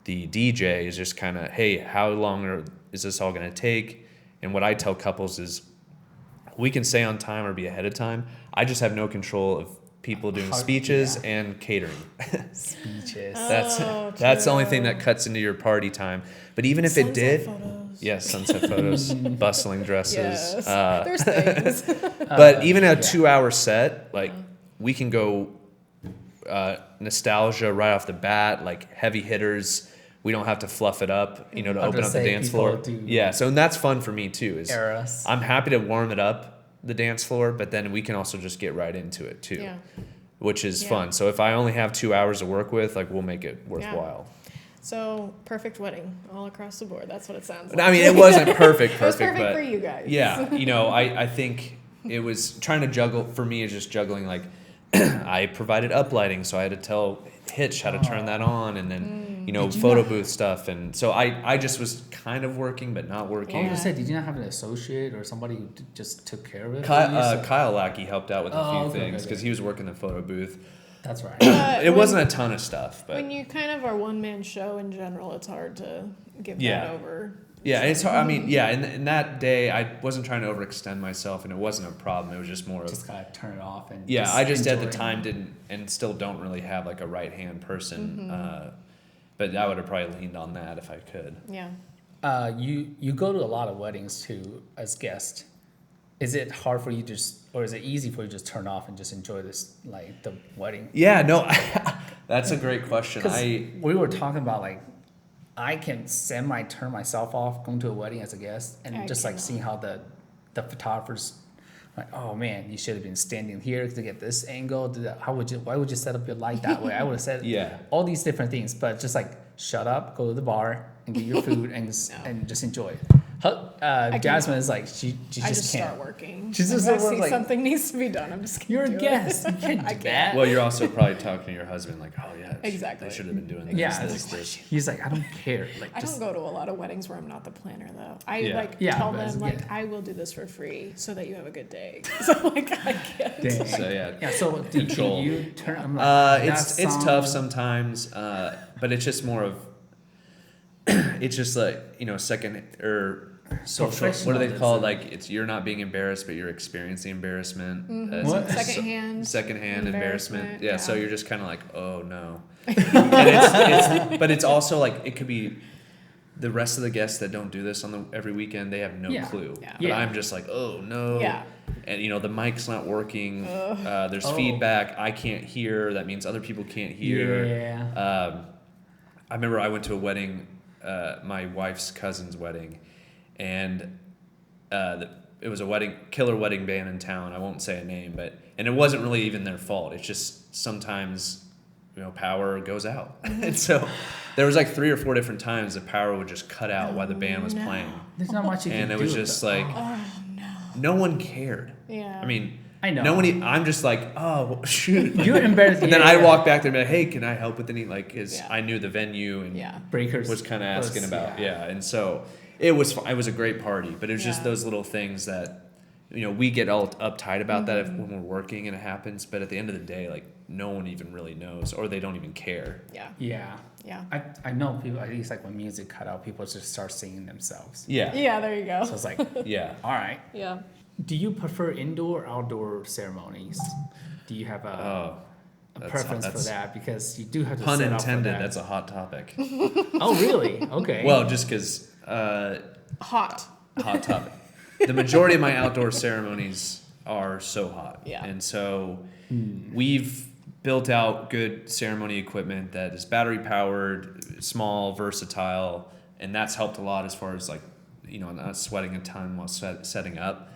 C: DJ is just kind of, hey, how long is this all going to take? And what I tell couples is we can stay on time or be ahead of time. I just have no control of people doing speeches and catering.
B: Speeches.
C: That's the only thing that cuts into your party time. But even if it did,
A: Photos.
C: yes, sunset photos, bustling dresses.
A: Yes. There's things.
C: But even a 2-hour set, we can go nostalgia right off the bat, like heavy hitters. We don't have to fluff it up, to open up the dance floor. Yeah, so and that's fun for me too.
B: Eras.
C: I'm happy to warm it up, the dance floor, but then we can also just get right into it too,
A: Yeah.
C: which is
A: Yeah.
C: fun. So if I only have 2 hours to work with, we'll make it worthwhile.
A: So perfect wedding all across the board. That's what it sounds like.
C: I mean, it wasn't perfect,
A: It was perfect
C: but
A: for you guys.
C: yeah, I think it was trying to juggle for me is just juggling I provided uplighting, so I had to tell Hitch how to turn that on, and then photo booth stuff, and so I just was kind of working but not working.
B: I was
A: Yeah.
B: gonna say, did you not have an associate or somebody who just took care of it?
C: Kyle Lackey helped out with a few
B: okay,
C: things because he was working the photo booth.
B: That's right.
C: It wasn't a ton of stuff, but
A: When you kind of are one-man show in general, it's hard to give
C: Yeah.
A: that over.
C: yeah, it's hard. I mean, yeah, and that day I wasn't trying to overextend myself, and it wasn't a problem. It was just more of
B: Just gotta turn it off and
C: I just at the
B: enjoy it.
C: time didn't and still don't really have a right hand person but I would have probably leaned on that if I could.
A: Yeah.
B: You go to a lot of weddings too as guest. Is it hard for you or is it easy for you to just turn off and just enjoy this, like the wedding?
C: Yeah, no, that's a great question.
B: We were talking about like, I can turn myself off going to a wedding as a guest and
A: I
B: just like
A: cannot.
B: seeing how the photographers, like, oh man, you should have been standing here to get this angle. Why would you set up your light that way? I would have said
C: Yeah.
B: all these different things, but just like shut up, go to the bar and get your food and
A: No.
B: and just enjoy it.
A: cannot.
B: Jasmine is like she
A: I
B: just can't.
A: start working.
B: She's
A: If
B: just
A: I
B: sort of
A: see
B: like-
A: something needs to be done, I'm just gonna
B: You're a
A: do it.
B: guest. You can't
A: I
B: do
A: can't.
B: that.
C: Well, you're also probably talking to your husband like, oh yeah,
A: Exactly.
C: they should have been doing this.
B: Yeah,
C: this,
B: like,
C: this.
B: he's like, I don't care. Like,
A: I
B: just
A: don't go to a lot of weddings where I'm not the planner though. I
C: Yeah.
A: tell
B: but
A: them
B: yeah.
A: I will do this for free so that you have a good day. So like I can't.
B: Dang.
C: So yeah.
B: Yeah. So
C: Control.
B: can you turn? I'm like,
C: It's
B: that
C: tough
B: song-
C: sometimes, but it's just more of it's just like second or social. What do they
B: Professionalism.
C: call it? Like you're not being embarrassed, but you're experiencing embarrassment.
B: What?
A: Secondhand
C: embarrassment. Yeah, so you're just kind of like, oh no. But it's also like it could be the rest of the guests that don't do this every weekend. They have no
B: Yeah.
C: clue.
A: Yeah.
C: But
B: Yeah.
C: I'm just like, oh no.
A: Yeah.
C: And the mic's not working. There's
B: Oh.
C: feedback. I can't hear. That means other people can't hear.
B: Yeah.
C: I remember I went to a wedding, my wife's cousin's wedding, and it was a killer wedding band in town. I won't say a name, and it wasn't really even their fault. It's just sometimes, power goes out. And so there was like 3 or 4 different times the power would just cut out while the band was playing.
B: There's not much you can
C: And
B: do.
C: it was just
B: but-
C: like, no one cared.
A: Yeah.
C: I mean,
B: I know.
C: no one, I'm just like, oh, well, shoot.
B: You're embarrassed.
C: And then
B: yeah,
C: I'd
B: yeah.
C: walk back there and be like, hey, can I help with any, like, because
A: Yeah.
C: I knew the venue and
A: Yeah.
B: Breakers
C: was kind of asking about,
B: yeah.
C: And so it was a great party, but it was just
A: Yeah.
C: those little things that, we get all uptight about that when we're working and it happens, but at the end of the day, like, no one even really knows, or they don't even care.
A: Yeah.
B: Yeah.
A: Yeah.
B: I know people, at least like when music cut out, people just start singing themselves.
C: Yeah.
A: Yeah, there you go.
B: So it's like,
C: Yeah.
B: all right.
A: Yeah.
B: Do you prefer indoor or outdoor ceremonies? Do you have a
C: Oh,
B: preference for that? Because you do have to
C: pun
B: set up for
C: intended.
B: that.
C: That's a hot topic.
B: Oh, really? Okay.
C: Well, just because
A: Hot.
C: hot topic. The majority of my outdoor ceremonies are so hot.
A: Yeah.
C: And so we've built out good ceremony equipment that is battery powered, small, versatile, and that's helped a lot as far as like, not sweating a ton while setting up.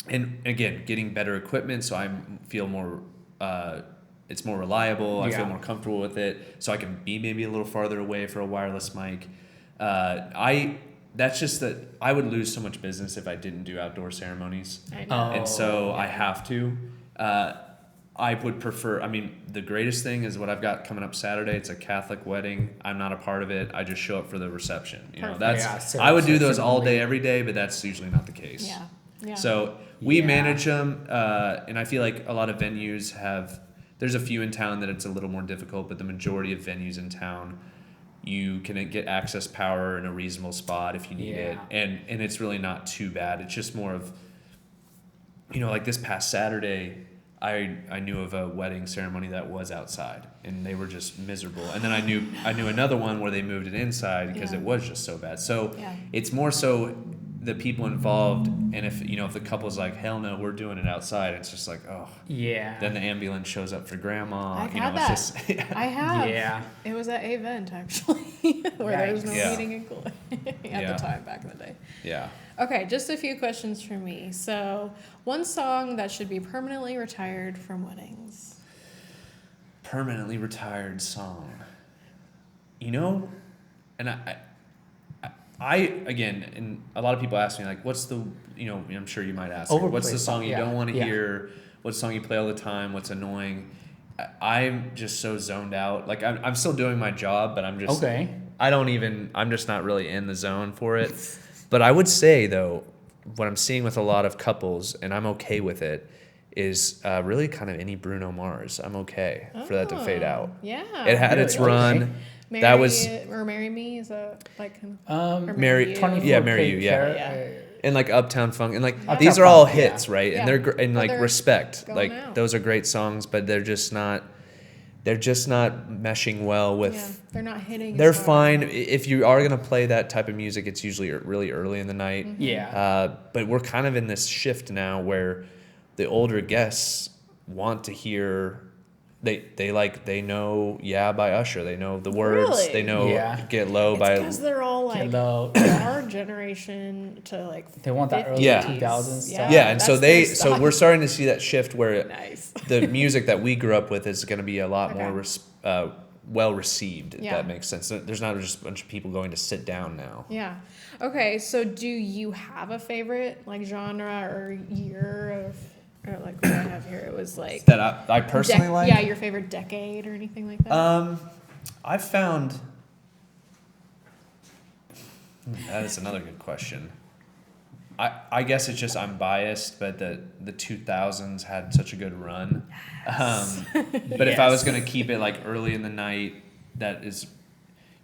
C: And again, getting better equipment so I feel more, it's more reliable. I feel
B: Yeah.
C: more comfortable with it. So I can be maybe a little farther away for a wireless mic. That's just that I would lose so much business if I didn't do outdoor ceremonies.
A: I know.
B: Oh.
C: And so I have to. I would prefer, the greatest thing is what I've got coming up Saturday. It's a Catholic wedding. I'm not a part of it. I just show up for the reception.
A: Perfect.
B: Yeah,
C: I would do those
B: reception
C: all
B: only.
C: day, every day, but that's usually not the case.
A: Yeah. Yeah.
C: So we
B: Yeah.
C: manage them, and I feel like a lot of venues there's a few in town that it's a little more difficult, but the majority of venues in town, you can get access power in a reasonable spot if you need it. And it's really not too bad. It's just more of, like this past Saturday, I knew of a wedding ceremony that was outside and they were just miserable. And then I knew another one where they moved it inside because
A: Yeah.
C: it was just so bad. So
A: Yeah.
C: it's more so the people involved, and if the couple's like, hell no, we're doing it outside, it's just like, oh.
B: Yeah.
C: Then the ambulance shows up for grandma.
A: I've had that.
C: It's just
A: I have.
B: Yeah.
A: It was at a event actually, where there was no
C: Yikes. Yeah.
A: heating and cooling at
C: Yeah.
A: the time back in the day.
C: yeah.
A: Okay, just a few questions for me. So, one song that should be permanently retired from weddings.
C: Permanently retired song. And I again, and a lot of people ask me like, what's the, I'm sure you might ask,
B: Overplayed
C: what's the song you
B: song,
C: don't want to
B: yeah.
C: hear? What's the song you play all the time? What's annoying? I'm just so zoned out. Like I'm still doing my job, but I'm just,
B: Okay.
C: I'm just not really in the zone for it. But I would say though, what I'm seeing with a lot of couples, and I'm okay with it, is really kind of any Bruno Mars. I'm okay for that to fade out.
A: Yeah.
C: It had
B: Really?
C: its run.
A: Marry,
C: That was
A: or Marry Me, is that like
B: Um,
A: or
C: Marry-
A: You?
B: 24
C: Yeah, Marry You, yeah.
B: Carat,
A: Yeah.
C: and like Uptown Funk, and like
A: Yeah.
C: these
B: Uptown
C: are all
B: Funk, yeah.
C: hits, right?
A: Yeah.
C: And they're and
A: Well,
C: like
A: they're
C: respect,
A: going
C: like
A: out.
C: those are great songs, but they're just not. they're just not meshing well with.
A: Yeah, they're not hitting.
C: They're
A: as hard.
C: fine if you are gonna play that type of music. It's usually really early in the night.
B: Yeah.
C: But we're kind of in this shift now where the older guests want to hear. They know "Yeah" by Usher. They know the words.
A: Really?
C: They know
B: Yeah.
C: "Get Low"
A: It's
C: by.
A: because they're all like
B: Hello.
A: our generation to like.
B: They want that early
A: 50s.
B: 2000s stuff.
C: Yeah, and so
A: that's their
C: so we're
A: style.
C: starting to see that shift where
A: Nice.
C: the music that we grew up with is going to be a lot
A: Okay.
C: more well received. If
A: Yeah.
C: that makes sense. There's not just a bunch of people going to sit down now.
A: Yeah. Okay. So, do you have a favorite like genre or year of, or like what I have here? It was like
C: That I personally like.
A: Yeah, your favorite decade or anything like that.
C: I've found. That is another good question. I guess it's just I'm biased, but the 2000s had such a good run. But if I was gonna keep it like early in the night, that is,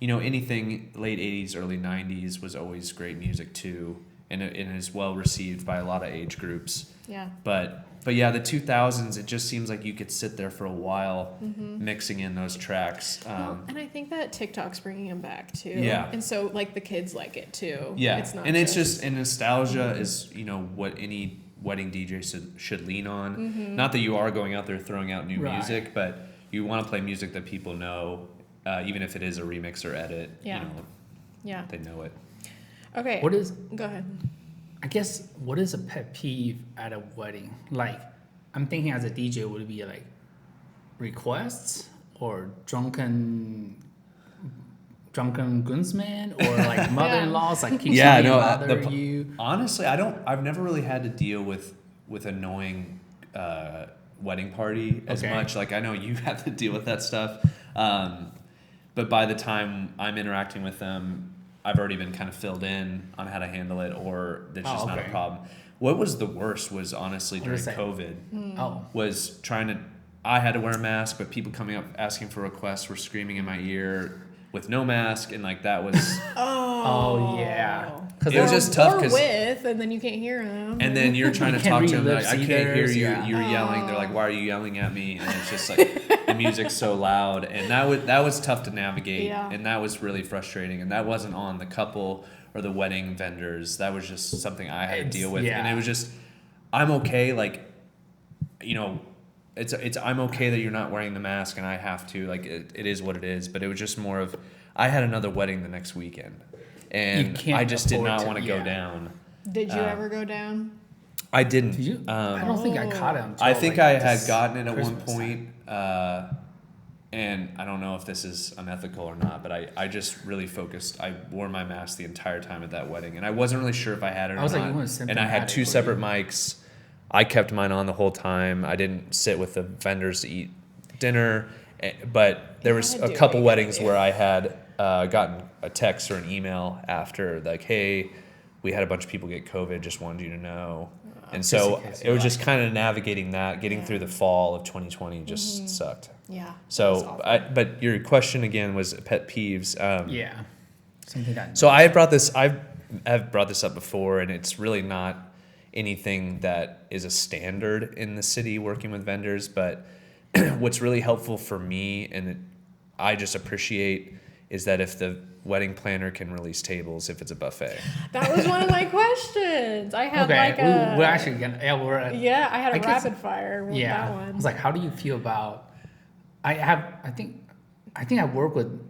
C: anything late 80s, early 90s was always great music too, and it is well received by a lot of age groups.
A: Yeah.
C: But yeah, the 2000s, it just seems like you could sit there for a while mixing in those tracks.
A: Well, and I think that TikTok's bringing them back too.
C: Yeah.
A: And so like the kids like it too.
C: Yeah,
A: It's not
C: and it's just and nostalgia is what any wedding DJ should lean on. Not that you are going out there throwing out new
B: Right.
C: music, but you want to play music that people know, even if it is a remix or edit.
A: Yeah. Yeah.
C: They know it.
A: Okay.
B: What is,
A: Go ahead.
B: I guess, what is a pet peeve at a wedding? Like, I'm thinking as a DJ, would it be like requests or drunken groomsmen or like mother-in-laws like keep trying to bother you?
C: Honestly, I've never really had to deal with annoying wedding party as
B: Okay.
C: much. Like I know you have to deal with that stuff, but by the time I'm interacting with them, I've already been kind of filled in on how to handle it, or there's just not a
B: okay.
C: problem. What was the worst was honestly during
B: What was that?
C: COVID
B: Oh,
C: was I had to wear a mask, but people coming up asking for requests were screaming in my ear with no mask, and like that was.
B: oh yeah.
C: It was just tough
A: Or
C: 'cause-
A: with, and then you can't hear them.
C: And then you're trying to
B: You can't
C: talk to
B: read
C: them, like,
B: lips
C: I can't hear
B: either,
C: you.
B: yeah.
C: You're yelling. They're like, why are you yelling at me? And it's just like the music's so loud, and that was tough to navigate,
A: Yeah.
C: and that was really frustrating. And that wasn't on the couple or the wedding vendors. That was just something I had to deal with,
B: yeah.
C: and it was just, I'm okay. Like, it's I'm okay that you're not wearing the mask, and I have to. Like, it is what it is. But it was just more of, I had another wedding the next weekend, and
B: can't
C: I just did
B: afford
C: not
B: to-
C: want to go
B: yeah.
C: down.
A: Did you ever go down?
C: I didn't.
B: Did you? I don't think I caught him.
C: I think I had gotten it at
B: Christmas
C: one point, and I don't know if this is unethical or not, but I just really focused. I wore my mask the entire time at that wedding, and I wasn't really sure if I had it or
B: I was
C: not.
B: like, you weren't
C: and I had
B: symptomatic,
C: two
B: were
C: separate
B: you?
C: mics. I kept mine on the whole time. I didn't sit with the vendors to eat dinner, but there was
A: gotta
C: a
A: do
C: couple
A: what you
C: weddings
A: gotta do.
C: where I had gotten a text or an email after, like, hey, we had a bunch of people get COVID, just wanted you to know. And so
B: Just in case
C: it
B: you
C: was
B: like
C: just kind of navigating that, getting
A: Yeah.
C: through the fall of 2020 just sucked.
A: Yeah. That's
C: So,
A: awful.
C: but your question again was pet peeves.
B: Yeah. Something that.
C: So I've brought this up before, and it's really not anything that is a standard in the city working with vendors. But what's really helpful for me, and I just appreciate, is that if the wedding planner can release tables if it's a buffet.
A: That was one of my questions. I had
B: Okay,
A: like a.
B: we're actually gonna. Yeah, we're.
A: Yeah, I had a
B: I guess-
A: rapid fire with
B: Yeah.
A: that
B: I
A: one.
B: was like, how do you feel about? I think I work with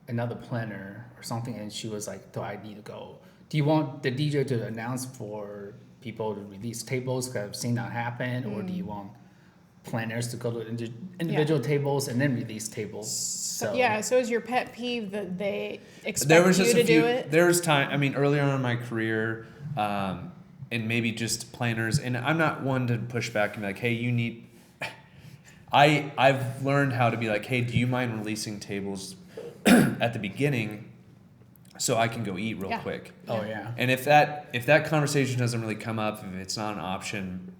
B: another planner or something, and she was like, "Do I need to go? Do you want the DJ to announce for people to release tables? Because I've seen that happen, or do you want planners to go to individual tables and then release tables?" So
A: yeah. So is your pet peeve that they expect
C: There was
A: you
C: just
A: to
C: a few.
A: do it?
C: There was time. I mean, earlier on in my career, and maybe just planners. And I'm not one to push back and be like, "Hey, you need." I've learned how to be like, "Hey, do you mind releasing tables at the beginning, so I can go eat real
A: Yeah.
C: quick?"
B: Oh yeah.
C: And if that conversation doesn't really come up, if it's not an option,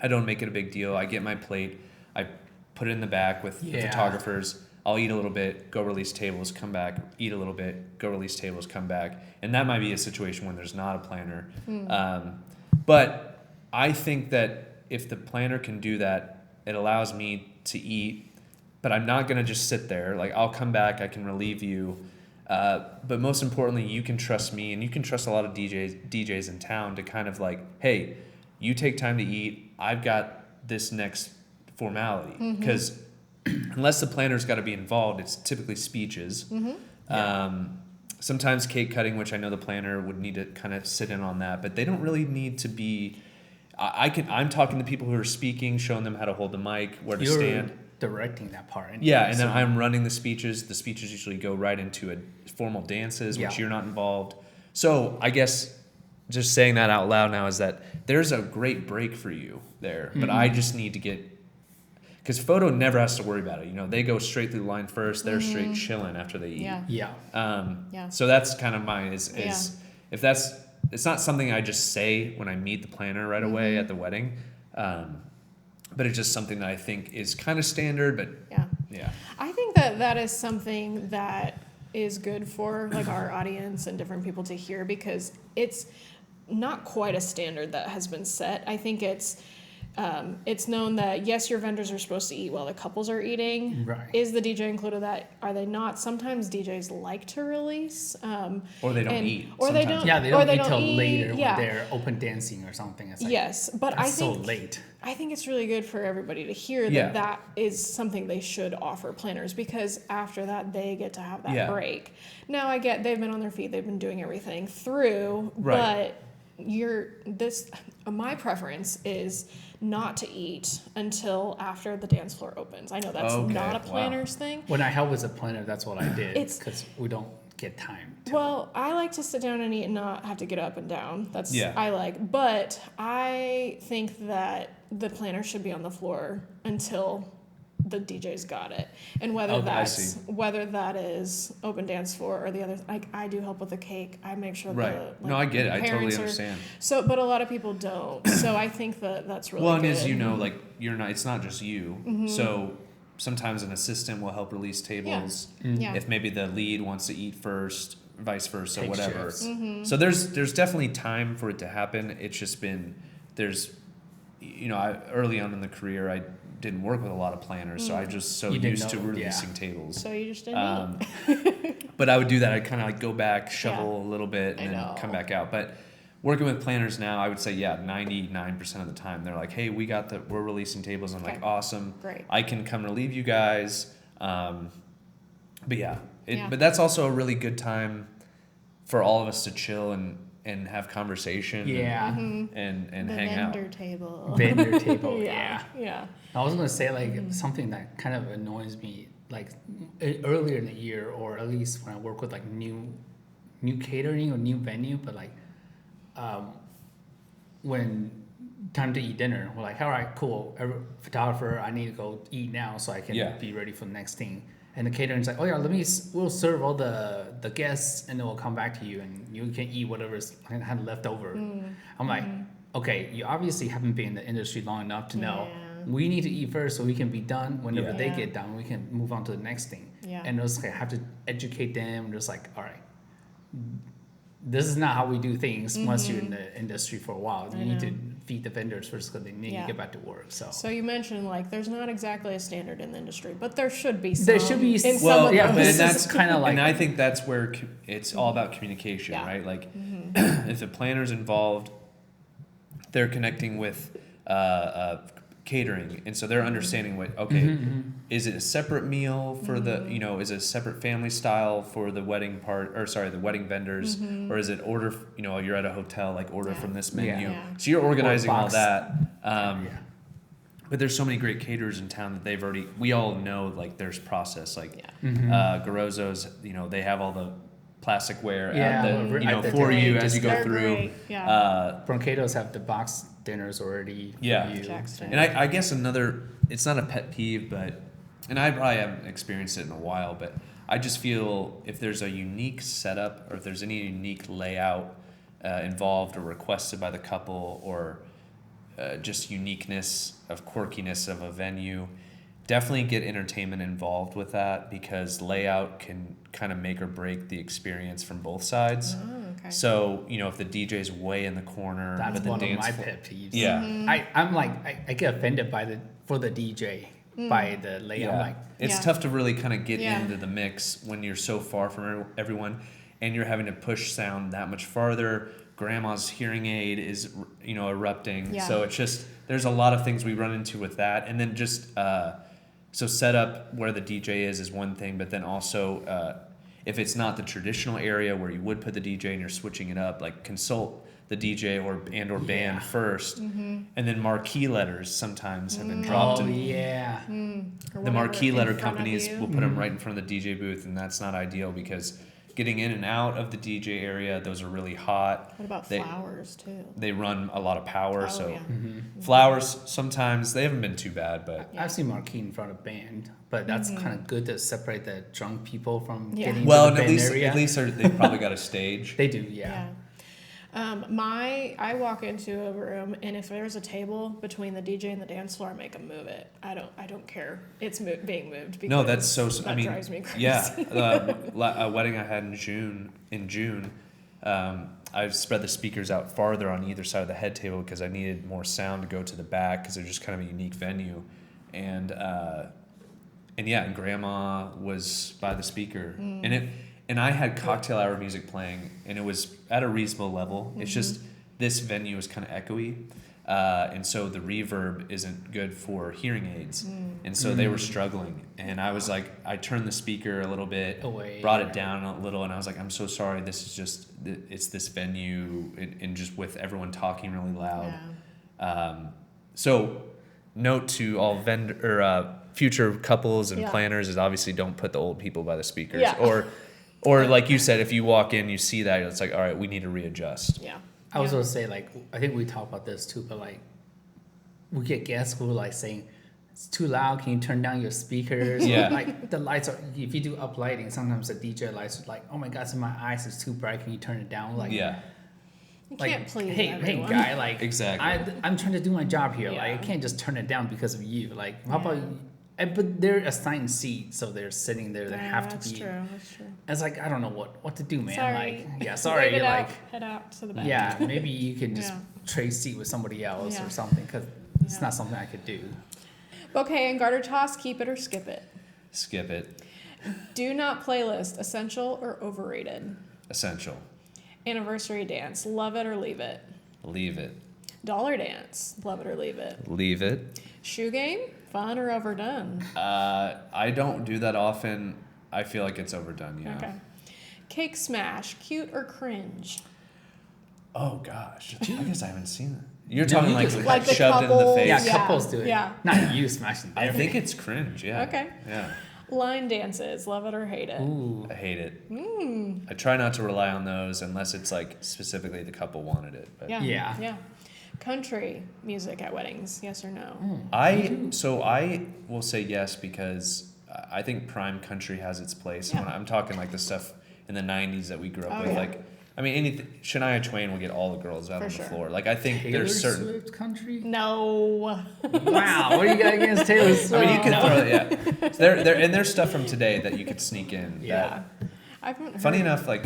C: I don't make it a big deal. I get my plate, I put it in the back with the
B: Yeah.
C: photographers. I'll eat a little bit, go release tables, come back, eat a little bit, go release tables, come back. And that might be a situation when there's not a planner. But I think that if the planner can do that, it allows me to eat but I'm not gonna just sit there. Like, I'll come back, I can relieve you. But most importantly, you can trust me, and you can trust a lot of DJs in town to kind of like, hey, you take time to eat. I've got this next formality, because unless the planner's got to be involved, it's typically speeches. Sometimes cake cutting, which I know the planner would need to kind of sit in on that, but they don't really need to be. I'm talking to people who are speaking, showing them how to hold the mic, where to stand.
B: Directing that part.
C: Yeah, and then I'm running the speeches. The speeches usually go right into formal dances, which you're not involved. So I guess just saying that out loud now is that there's a great break for you there, but I just need to get, because photo never has to worry about it. They go straight through the line first. They're straight chilling after they eat.
A: Yeah.
C: So that's kind of mine. If that's, it's not something I just say when I meet the planner right away at the wedding. But it's just something that I think is kind of standard, but yeah.
A: I think that is something that is good for like our audience and different people to hear, because it's not quite a standard that has been set. I think it's known that yes, your vendors are supposed to eat while the couples are eating.
B: Right.
A: Is the DJ included that? Are they not? Sometimes DJs like to release.
C: Or they don't eat.
A: Or they don't.
B: Yeah, they don't eat till
A: eat.
B: later when they're open dancing or something. It's like,
A: yes, but
B: that's
A: I think
B: so late.
A: I think it's really good for everybody to hear that that is something they should offer planners, because after that they get to have that break. Now I get they've been on their feet, they've been doing everything through, but my preference is not to eat until after the dance floor opens. I know that's not a planner's thing.
B: When I help as a planner, that's what I did,
A: It's-
B: because we don't get time to.
A: Well, I like to sit down and eat and not have to get up and down. That's I like. But I think that the planner should be on the floor until the DJ's got it. And whether that is open dance floor or the other, like I do help with the cake. I make sure
C: No, I get it. I totally
A: parents
C: understand.
A: But a lot of people don't. So I think that's really
C: Well,
A: good.
C: and as you know, like it's not just you. So sometimes an assistant will help release tables. If maybe the lead wants to eat first, vice versa,
B: Take
C: whatever.
B: shifts.
C: So there's definitely time for it to happen. It's just been early on in the career I didn't work with a lot of planners, so I just used to releasing tables.
A: So you just didn't eat.
C: But I would do that. I'd kind of like go back, shovel a little bit, and then come back out. But working with planners now, I would say 99% of the time they're like, "Hey, we're releasing tables." I'm like, "Awesome,
A: great.
C: I can come relieve you guys." But but that's also a really good time for all of us to chill and have conversation. And hang out.
A: Vendor table.
B: Vendor table.
A: Yeah.
B: I was gonna say something that kind of annoys me, like earlier in the year, or at least when I work with like new catering or new venue, but like when time to eat dinner, we're like, all right, cool, photographer, I need to go eat now so I can be ready for the next thing. And the catering's like, oh yeah, we'll serve all the guests and then we'll come back to you and you can eat whatever's kind of left over. I'm like, okay, you obviously haven't been in the industry long enough to know we need to eat first so we can be done. Whenever they get done, we can move on to the next thing. And it's like I have to educate them. Just like, all right, this is not how we do things once you're in the industry for a while. You need to feed the vendors first because they need to get back to work. So
A: you mentioned like there's not exactly a standard in the industry, but there should be some.
B: There should be
A: in
B: well,
A: some
B: yeah,
A: of
B: but
A: those.
B: that's kind of like.
C: And I think that's where it's all about communication, right? Like if the planner's involved, they're connecting with catering, and so they're understanding what is it a separate meal for the is it a separate family style for the wedding the wedding vendors, or is it order you're at a hotel, like order from this menu, so you're organizing all that. But there's so many great caterers in town that we all know like there's process, like Garozzo's, they have all the plasticware at the for you as you go through.
B: Broncato's have the box dinners already for you.
C: And I guess it's not a pet peeve, and I probably haven't experienced it in a while, but I just feel if there's a unique setup or if there's any unique layout involved or requested by the couple, or just uniqueness of quirkiness of a venue, definitely get entertainment involved with that, because layout can kind of make or break the experience from both sides. So if the DJ's way in the corner,
B: that's
C: but the
B: one of
C: dance
B: my pet peeves.
C: I'm
B: I'm like I get offended for the DJ by the layout.
C: Yeah.
B: Like,
C: It's
A: Yeah.
C: tough to really kind of get
A: Yeah.
C: into the mix when you're so far from everyone, and you're having to push sound that much farther. Grandma's hearing aid is, erupting.
A: Yeah.
C: So it's just, there's a lot of things we run into with that. And then just, so set up where the DJ is one thing, but then also, if it's not the traditional area where you would put the DJ and you're switching it up, like consult the DJ or band
B: Yeah.
C: first.
A: Mm-hmm.
C: And then marquee letters sometimes have been dropped.
B: oh
C: in,
B: yeah,
A: Or
C: the
A: whatever
C: marquee
A: in
C: letter
A: front of
C: companies
A: you.
C: will put them right in front of the DJ booth, and that's not ideal because getting in and out of the DJ area, those are really hot.
A: What about
C: They-
A: flowers too?
C: They run a lot of power,
A: Oh,
C: so
A: yeah.
C: flowers sometimes they haven't been too bad, but
A: Yeah.
B: I've seen marquee in front of band, but that's kind of good to separate the drunk people from
A: Yeah.
B: getting
C: well,
B: into
C: and
B: the
C: at
B: band
C: least
B: area.
C: at least they've probably got a stage.
B: They do, yeah.
A: Yeah. I walk into a room, and if there's a table between the DJ and the dance floor, I make them move it. I don't care. It's being moved. Because
C: No, that's so.
A: that
C: I mean,
A: drives me crazy.
C: yeah, a wedding I had in June, I spread the speakers out farther on either side of the head table because I needed more sound to go to the back because they're just kind of a unique venue, and Grandma was by the speaker, and I had cocktail hour music playing, and it was at a reasonable level. It's just this venue is kind of echoey. And so the reverb isn't good for hearing aids. And so they were struggling. And I was like, I turned the speaker a little bit,
B: Away,
C: brought it
B: right.
C: down a little, and I was like, I'm so sorry. This is just, it's this venue, and just with everyone talking really loud.
A: Yeah.
C: So note to all future couples and
A: Yeah.
C: planners is obviously don't put the old people by the speakers.
A: Yeah.
C: Or like you said, if you walk in, you see that, it's like, all right, we need to readjust.
A: Yeah.
B: I was gonna say, like, I think we talked about this too, but like, we get guests who like saying, "It's too loud. Can you turn down your speakers?"
C: Yeah.
B: Or, like the lights are. If you do up lighting, sometimes the DJ lights are like, "Oh my God, it's in my eyes. It's too bright. Can you turn it down?" Like,
C: Yeah.
A: You
B: like,
A: can't please
B: hey,
A: everyone.
B: guy, like,
C: Exactly.
B: I'm trying to do my job here.
A: Yeah.
B: Like, I can't just turn it down because of you. Like, how about?
A: Yeah.
B: But they're assigned seats, so they're sitting there. They
A: Yeah,
B: have
A: that's
B: to be.
A: true. That's true.
B: It's like I don't know what to do, man.
A: Sorry.
B: Like, yeah, sorry.
A: Wave it
B: Like,
A: out, head out to the back.
B: yeah, maybe you can just
A: Yeah.
B: trade seat with somebody else
A: Yeah.
B: or something because it's
A: Yeah.
B: not something I could do.
A: Bouquet and garter toss, keep it or skip it.
C: Skip it.
A: Do not playlist, essential or overrated.
C: Essential.
A: Anniversary dance, love it or leave it.
C: Leave it.
A: Dollar dance, love it or leave it.
C: Leave it.
A: Shoe game, fun or overdone.
C: I don't do that often. I feel like it's overdone, yeah.
A: Okay. Cake smash, cute or cringe.
C: Oh gosh. I guess I haven't seen it. You're
B: No,
C: talking
B: you
C: like,
B: just-
A: Like the
C: shoved in the
A: couples,
C: face.
B: Yeah,
A: Yeah,
B: couples do it.
A: yeah.
B: Not you smashing
C: I
B: them.
C: think it's cringe, yeah.
A: Okay.
C: Yeah.
A: Line dances, love it or hate it.
B: Ooh.
C: I hate it.
A: Hmm.
C: I try not to rely on those unless it's like specifically the couple wanted it. But
A: Yeah.
B: Yeah.
A: Yeah. Country music at weddings, yes or no?
C: I will say yes because I think prime country has its place.
A: Yeah.
C: When I'm talking like the stuff in the '90s that we grew up
A: Oh,
C: with,
A: yeah.
C: like I mean, anything Shania Twain will get all the girls out
A: For
C: on the
A: sure.
C: floor. Like I think
B: Taylor
C: there's certain.
B: Swift country?
A: No.
B: Wow, what do you got against Taylor Swift?
C: I mean, you could
A: No.
C: throw it. Yeah, there's stuff from today that you could sneak in.
A: Yeah. I haven't
C: That,
A: heard.
C: funny enough, like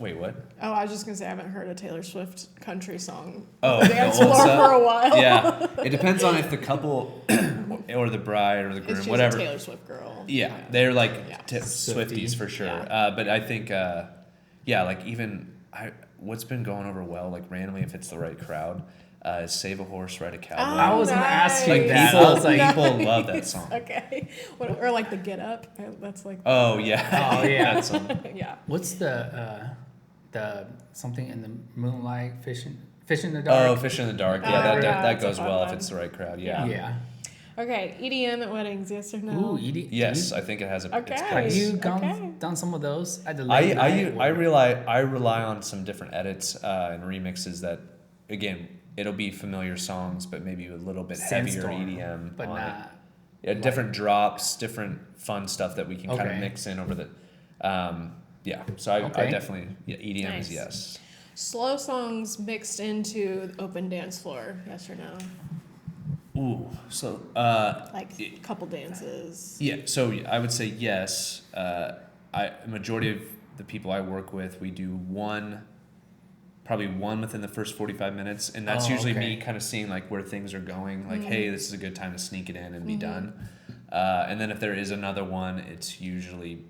C: wait, what?
A: Oh, I was just gonna say I haven't heard a Taylor Swift country song.
C: Oh,
A: on the
C: the
A: dance
C: old
A: floor
C: stuff?
A: for a while.
C: Yeah, it depends on if the couple or the bride or the groom,
A: She's
C: whatever.
A: a Taylor Swift girl.
C: Yeah, they're like
A: Yeah.
C: Swifties for sure.
A: Yeah.
C: But I think, like even what's been going over well, like randomly if it's the right crowd, is "Save a Horse, Ride a Cowboy."
B: I was gonna ask you
C: like
B: that.
C: people,
B: I was like,
C: people love that song.
A: Okay. What, or like the Get Up. That's like.
C: Oh yeah,
B: Oh, yeah.
C: that song.
A: Yeah.
B: what's the something in the moonlight fish in the dark?
C: Oh, "Fish in the Dark." Yeah,
A: Oh,
C: that
A: yeah,
C: that
A: it's a
C: goes
A: fun
C: well if
A: one.
C: it's the right crowd. Yeah.
B: Yeah.
A: Okay. EDM at weddings, yes or no?
B: Ooh, Edie.
C: Yes, I think it has a.
A: Okay.
C: It's
B: Have
C: place.
B: you
A: Okay.
B: done some of those at the
C: I
B: late night?
C: I rely on some different edits and remixes that, again, it'll be familiar songs, but maybe a little bit heavier
B: Sandstorm,
C: EDM
B: but
C: on it.
B: not.
C: Yeah, different drops, different fun stuff that we can kind of
B: Okay.
C: mix in over the. Yeah, so I
B: Okay.
C: definitely EDM
A: Nice.
C: is yes.
A: Slow songs mixed into open dance floor, yes or no?
C: Ooh, so
A: Like couple dances.
C: yeah, so I would say yes. A majority of the people I work with, we do one probably one within the first 45 minutes, and that's usually me kind of seeing like where things are going, like hey, this is a good time to sneak it in and be done. And then if there is another one, it's usually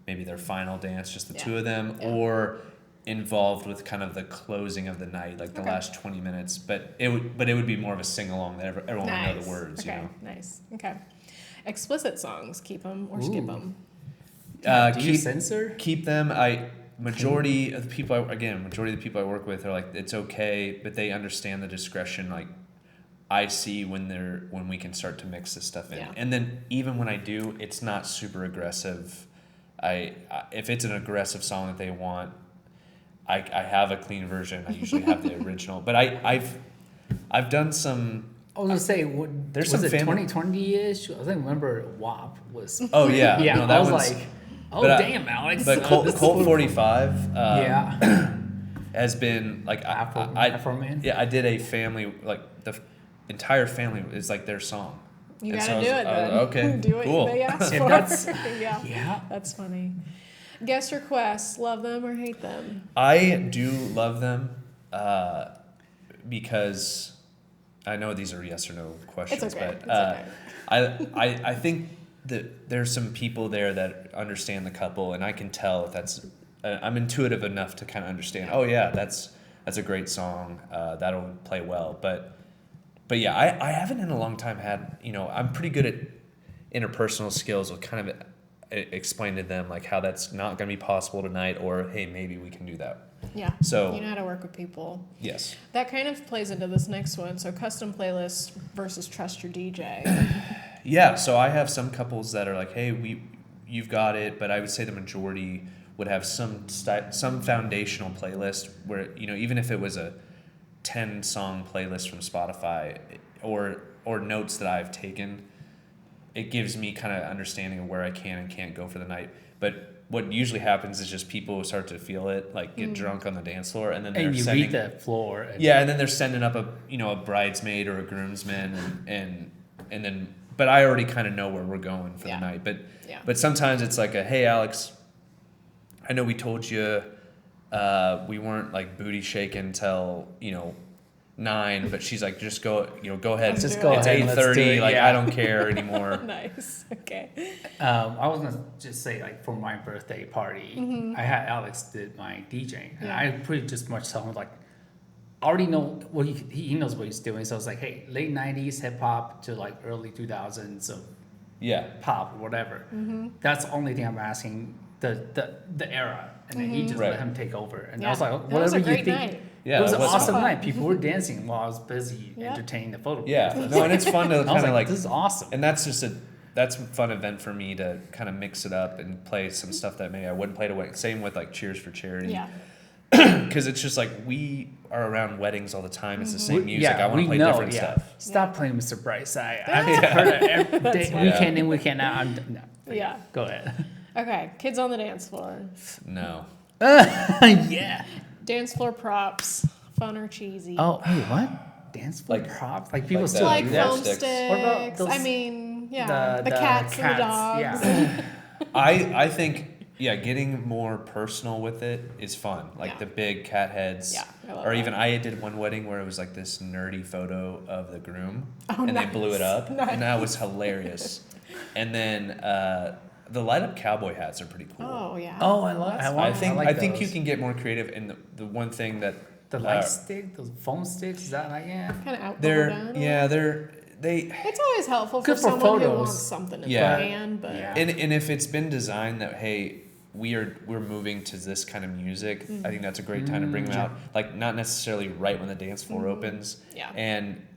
C: maybe their final dance, just the two of them, or involved with kind of the closing of the night, like the last 20 minutes. But it would be more of a sing along that everyone would know the words. You know.
A: Nice. Okay. Explicit songs, keep them or skip them.
B: Do you censor?
C: Keep them. Majority of the people I work with are like, it's okay, but they understand the discretion. Like, I see when we can start to mix this stuff in, and then even when I do, it's not super aggressive. If it's an aggressive song that they want, I have a clean version. I usually have the original, but I've done some.
B: I was gonna say,
C: there's
B: was
C: some
B: it 2020-ish? I think remember WAP was.
C: Oh yeah,
B: yeah.
C: No,
B: I was like, damn, Alex.
C: But Colt 45 has been like
B: Afro Man.
C: Yeah, I did a family, like the entire family is like their song.
A: You gotta do it then.
C: Okay,
A: do what
C: cool.
A: they asked for.
B: Yeah,
A: that's funny. Guest requests, love them or hate them?
C: I do love them because I know these are yes or no questions,
A: it's okay.
C: but I think that there's some people there that understand the couple, and I can tell if that's I'm intuitive enough to kind of understand. Oh yeah, that's a great song. That'll play well, but yeah, I haven't in a long time had, I'm pretty good at interpersonal skills with kind of explain to them like how that's not going to be possible tonight, or hey, maybe we can do that.
A: Yeah.
C: So
A: you know how to work with people.
C: Yes.
A: That kind of plays into this next one. So custom playlists versus trust your DJ.
C: Yeah. So I have some couples that are like, hey, you've got it, but I would say the majority would have some foundational playlist where, even if it was a 10-song playlist from Spotify or notes that I've taken, it gives me kind of understanding of where I can and can't go for the night. But what usually happens is just people start to feel it, like get drunk on the dance floor, and then they're
B: sending the floor.
C: And then they're sending up a bridesmaid or a groomsman, and then but I already kind of know where we're going for the night. But sometimes it's like hey Alex, I know we told you we weren't like booty shaking till 9, but she's like, just go ahead.
B: Just go
C: it's
B: ahead.
C: 8:30. Like I don't care anymore.
A: Nice. Okay.
B: I was gonna just say, like, for my birthday party, I had Alex did my DJing, and I pretty just much tell him like, I already know what he knows what he's doing. So it's like, hey, late 90s hip hop to like early 2000s, so pop or whatever. That's the only thing I'm asking. The era, and then he just let him take over, and I was like, whatever you think.
A: Night.
C: Yeah,
B: it was an awesome
A: fun.
B: night. People were dancing while I was busy entertaining the photographers.
C: Yeah, no, and it's fun to kind of like,
B: this is awesome.
C: And that's just that's a fun event for me to kind of mix it up and play some stuff that maybe I wouldn't play to wedding. Same with like Cheers for Charity.
A: Yeah.
C: Because it's just like we are around weddings all the time. It's the same music. I want to play different stuff.
B: Stop playing Mr. Bryce. I've heard it every day, weekend in, weekend out.
A: Yeah.
B: Go ahead.
A: Okay. Kids on the dance floor.
C: No.
B: Yeah.
A: Dance floor props, fun or cheesy?
B: Oh, hey, what? Dance floor props? Like people still
A: like
B: do that?
A: foam sticks.
B: What about those,
A: I mean, the cats and the dogs.
B: Yeah.
C: I think getting more personal with it is fun. Like the big cat heads.
A: Yeah, I love
C: or
A: that.
C: even I did one wedding where it was like this nerdy photo of the groom, and
A: nice.
C: they blew it up,
A: Nice.
C: and that was hilarious. And then the light up cowboy hats are pretty cool.
A: Oh yeah.
B: Oh,
C: I think you
B: those.
C: can get more creative. And the one thing that
B: The light stick, those foam sticks, is that like,
A: kind of out.
C: they.
A: It's always helpful
B: Good
A: for
B: for
A: someone
B: photos.
A: who wants something in
C: Yeah.
A: their hand, but
C: And if it's been designed that hey, we're moving to this kind of music, I think that's a great time to bring them out. Like not necessarily right when the dance floor opens.
A: Yeah.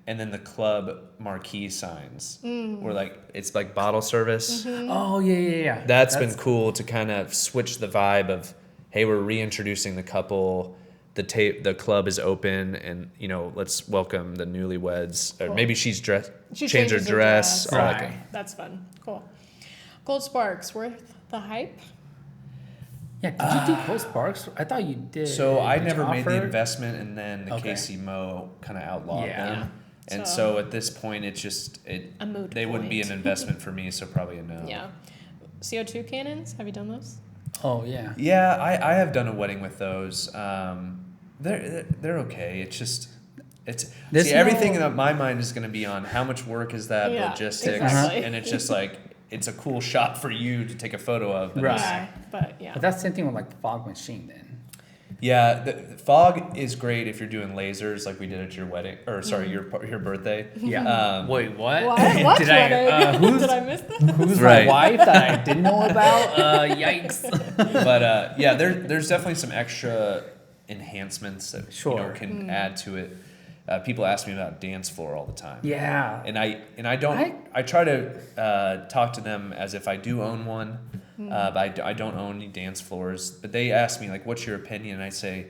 C: And then the club marquee signs where like it's like bottle service.
B: Oh, yeah.
C: That's been cool to kind of switch the vibe of hey, we're reintroducing the couple. The club is open, and let's welcome the newlyweds. Or maybe she's dressed.
A: she
C: Changed her
A: changes
C: dress. Or
B: Right.
C: like
A: that's fun. Cool. Gold Sparks, worth the hype?
B: Yeah, did you do Cold Sparks? I thought you did.
C: So I
B: Did you
C: never made the
B: offer?
C: investment, and then the
B: Okay.
C: Casey Mo kind of outlawed
B: Yeah.
C: them. And
A: So-
C: so at this point, it's just
A: A moot
C: they wouldn't be
A: point.
C: an investment for me, so probably a no.
A: Yeah. CO2 cannons, have you done those?
B: Oh, yeah.
C: Yeah, I have done a wedding with those. They're okay. It's just
B: There's
C: everything
B: no-
C: in my mind is going to be on how much work is that,
A: Yeah,
C: logistics,
A: exactly.
C: and it's just like it's a cool shot for you to take a photo of. But
B: Right.
A: Yeah, but yeah.
B: But that's the same thing with like the fog machine then.
C: Yeah, the fog is great if you're doing lasers like we did at your wedding, or sorry, your birthday.
B: Yeah. Wait, what?
A: What?
B: Did I?
A: Did I miss that?
B: Who's
C: Right.
B: my wife that I didn't know about? Yikes.
C: But yeah, there's definitely some extra enhancements that
B: Sure.
C: can add to it. People ask me about dance floor all the time.
B: Yeah.
C: And I don't. I try to talk to them as if I do own one, but I don't own any dance floors. But they ask me like, "What's your opinion?" And I say,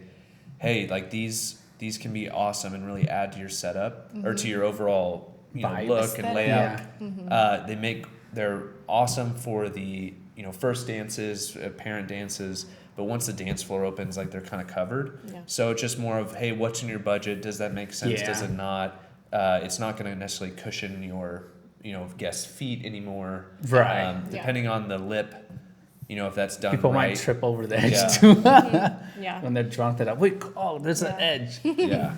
C: "Hey, like these can be awesome and really add to your setup or to your overall
B: Vibe.
C: look and layout.
B: Yeah.
C: They're awesome for the first dances, parent dances." But once the dance floor opens, like they're kind of covered.
A: Yeah.
C: So it's just more of, hey, what's in your budget? Does that make sense?
B: Yeah.
C: Does it not? It's not going to necessarily cushion your, guest feet anymore.
B: Right.
C: Depending on the lip, if that's done
B: People
C: right.
B: might trip over the edge
C: Yeah.
B: too
A: Yeah.
B: when they're drunk. They're like, wait, there's an
A: Yeah.
B: edge.
C: Yeah.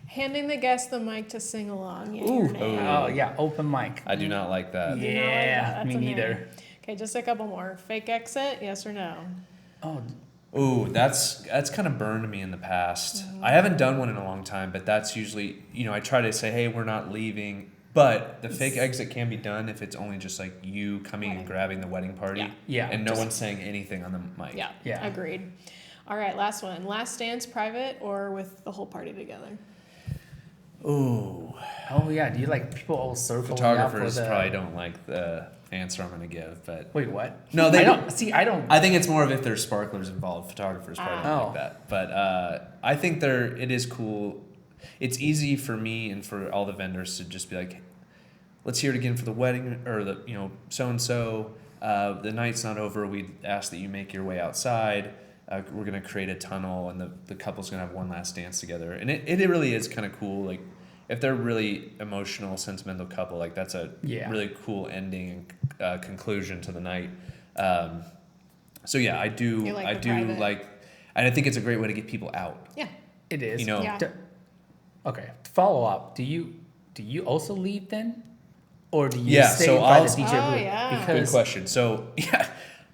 A: Handing the guest the mic to sing along. Yeah,
B: Ooh.
A: your name.
B: Oh yeah, open mic.
C: I do not like that.
A: Do you not like that?
B: Yeah,
A: That's
B: me
A: a no.
B: neither.
A: Okay, just a couple more. Fake exit, yes or no?
B: Oh,
C: Ooh, that's kind of burned me in the past. I haven't done one in a long time, but that's usually, I try to say, hey, we're not leaving. But the fake exit can be done if it's only just like you coming and
A: Wedding.
C: grabbing the wedding party.
A: Yeah.
B: Yeah,
C: And no
B: just-
C: one's saying anything on the mic.
A: Yeah,
B: Yeah.
A: agreed. All right, last one. Last dance private or with the whole party together?
C: Ooh.
B: oh yeah. Do you like people all circling out for
C: Photographers
B: the?
C: probably don't like the answer I'm going to give, but
B: Wait, what?
C: No, they
B: I don't. See, I don't.
C: I think it's more of if there's sparklers involved. Photographers probably don't
B: Oh.
C: like that. But I think it is cool. It's easy for me and for all the vendors to just be like, let's hear it again for the wedding or the so and so. The night's not over. We ask that you make your way outside. We're gonna create a tunnel, and the couple's gonna have one last dance together. And it really is kind of cool. Like if they're really emotional, sentimental couple, like that's a
B: Yeah.
C: really cool ending and conclusion to the night. So yeah, I do.
A: You like
C: I
A: the
C: do
A: private.
C: like, and I think it's a great way to get people out.
A: Yeah.
B: It is.
A: Yeah.
B: Okay. Follow up. Do you also leave then, or do you
C: Yeah,
B: stay
C: so
B: by
C: I'll-
B: the DJ
A: Oh,
B: booth?
A: yeah.
C: Good
B: Because
C: question. So yeah,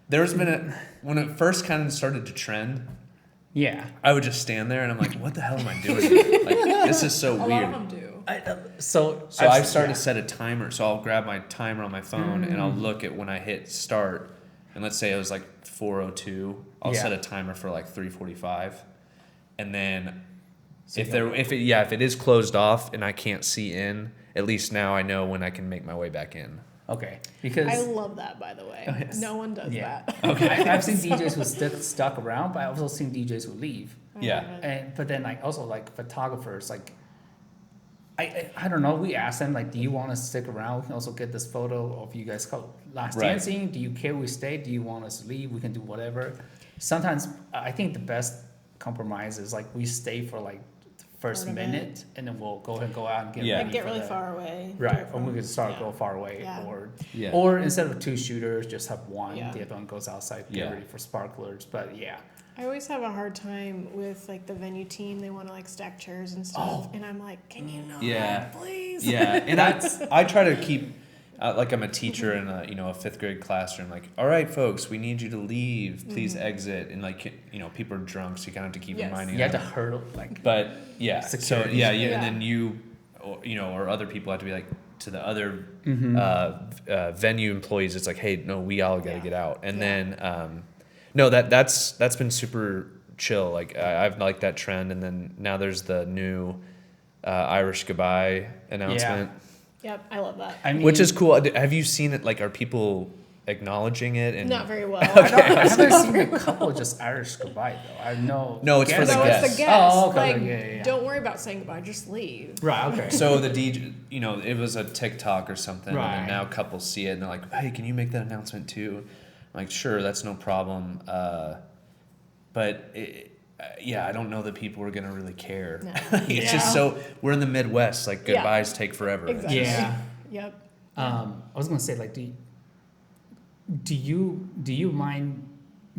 C: there's been when it first kind of started to trend,
B: yeah.
C: I would just stand there and I'm like, what the hell am I doing here? Like, this is so
A: A
C: weird.
A: lot of them do.
B: So
C: I've started to set a timer. So I'll grab my timer on my phone and I'll look at when I hit start. And let's say it was like 4:02. I'll
B: Yeah.
C: set a timer for like 3:45. And then
B: So
C: if
B: you
C: it is closed off and I can't see in, at least now I know when I can make my way back in.
B: Okay. Because
A: I love that, by the way.
B: Oh, yes.
A: No one does
B: yeah.
A: that.
B: Okay. I've seen DJs who stuck around, but I've also seen DJs who leave.
C: Yeah.
B: But then like also like photographers, like I don't know. We asked them like, do you want us to stick around? We can also get this photo of you guys last
C: Right.
B: dancing. Do you care we stay? Do you want us to leave? We can do whatever. Sometimes I think the best compromise is like we stay for like the first
A: Part of it.
B: minute and then we'll go ahead and go out and get
C: Yeah.
B: ready
A: Like get
B: for
A: really
B: the-
A: far away.
B: Right, or
A: from-
B: we could start
A: yeah.
B: go far away,
A: Yeah.
C: Yeah.
B: or instead of 2 shooters, just have one.
A: Yeah.
B: The other one goes outside, get
C: Yeah.
B: ready for sparklers. But yeah,
A: I always have a hard time with like the venue team. They want to like stack chairs and stuff,
B: Oh.
A: and I'm like, can you not,
C: Yeah.
A: please?
C: Yeah, and I try to keep like I'm a teacher in a a 5th grade classroom. Like, all right, folks, we need you to leave. Please exit. And like people are drunk, so you kind of have to keep
A: Yes.
C: reminding
B: you have to
C: them.
B: hurdle like.
C: But yeah,
B: Security.
C: so yeah,
A: Yeah.
C: and then you, or other people have to be like to the other
B: Mm-hmm.
C: venue employees. It's like, hey, no, we all got to
A: Yeah.
C: get out. And
A: Yeah.
C: then no, that's been super chill. Like I've liked that trend. And then now there's the new Irish goodbye announcement.
A: Yep, I love that.
B: I mean,
C: Which is cool. Have you seen it? Like, are people acknowledging it? And
A: Not very well.
B: I haven't seen a couple just Irish goodbye though. I know.
C: No, it's for the
A: No,
C: guests.
A: it's the guest.
B: Oh, okay,
A: Like,
B: yeah.
A: don't worry about saying goodbye. Just leave.
B: Right. Okay.
C: So the DJ, it was a TikTok or something, and
B: Right.
C: then now couples see it and they're like, "Hey, can you make that announcement too?" I'm like, "Sure, that's no problem." But yeah, I don't know that people are gonna really care.
A: No.
C: It's
A: Yeah.
C: just so we're in the Midwest. Like
A: Yeah.
C: goodbyes take forever.
A: Exactly.
B: Yeah.
A: Yep.
B: I was gonna say like, do you mind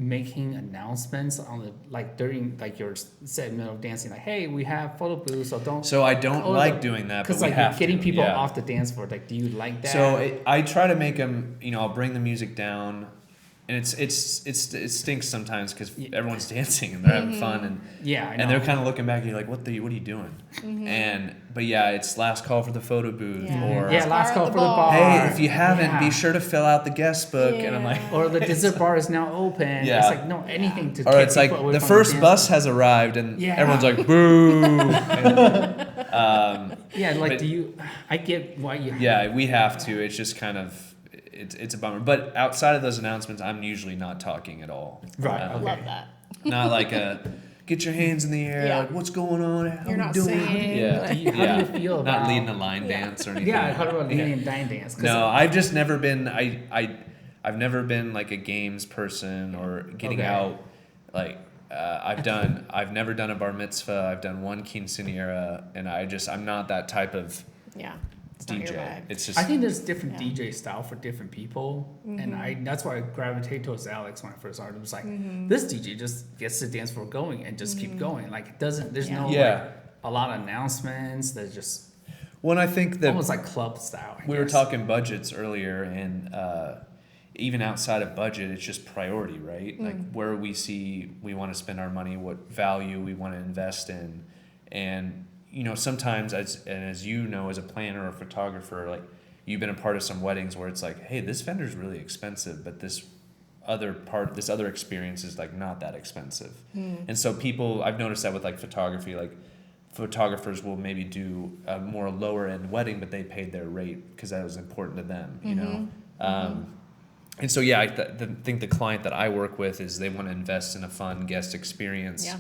B: making announcements on the like during like your set middle of dancing, like, hey, we have photo booths, so don't.
C: So I don't like doing that, but
B: because
C: we
B: like
C: have
B: you're getting
C: to,
B: people
C: yeah.
B: off the dance floor. Like, do you like that?
C: So I try to make them, I'll bring the music down, and it stinks sometimes because everyone's dancing and they're having fun, and
B: yeah, I know.
C: and they're kind of looking back. And you're like, what are you doing? But yeah, it's last call for the photo booth, or
B: last call for the bar.
C: hey, if you haven't, be sure to fill out the guest book. And I'm like,
B: or the dessert bar is now open.
C: Yeah.
B: It's like no anything to.
C: or
B: keep
C: it's like
B: people away
C: the
B: from
C: first
B: dance
C: bus
B: floor.
C: has arrived, and
B: Yeah.
C: everyone's like, boo. And,
B: Yeah, like
C: but-
B: do you? I get why you.
C: yeah, we have to. It's just kind of. It's a bummer, but outside of those announcements, I'm usually not talking at all.
B: Right.
A: I
B: Okay.
A: love that.
C: Not like get your hands in the air.
A: Yeah.
C: Like, what's going on? How
A: You're
C: we
A: not
C: doing?
A: singing.
C: Yeah.
B: How do you feel about
C: Not leading a line dance or anything.
B: Yeah, how about leading a dine dance? 'Cause
C: No, I've just never been. I've never been like a games person or getting
B: Okay.
C: out. Like I've never done a bar mitzvah. I've done one quinceañera, and I'm not that type of
A: Yeah. It's not your
C: DJ.
A: vibe.
C: It's just
B: I think there's different
A: Yeah.
B: DJ style for different people, and that's why I gravitate towards Alex when I first started. It was like this DJ just gets the dance floor going and just keep going. Like it doesn't. There's no
C: Yeah.
B: like a lot of announcements. There's just
C: when I think that
B: almost like club style. I
C: we were
B: guess.
C: talking budgets earlier, and even outside of budget, it's just priority, right? Like where we see we want to spend our money, what value we want to invest in, and sometimes as you know, as a planner or photographer, like you've been a part of some weddings where it's like, hey, this vendor's really expensive, but this other experience is like not that expensive. And so I've noticed that with like photography, like photographers will maybe do a more lower end wedding, but they paid their rate because that was important to them, you know? And so, yeah, I think the client that I work with is they want to invest in a fun guest experience.
A: Yeah.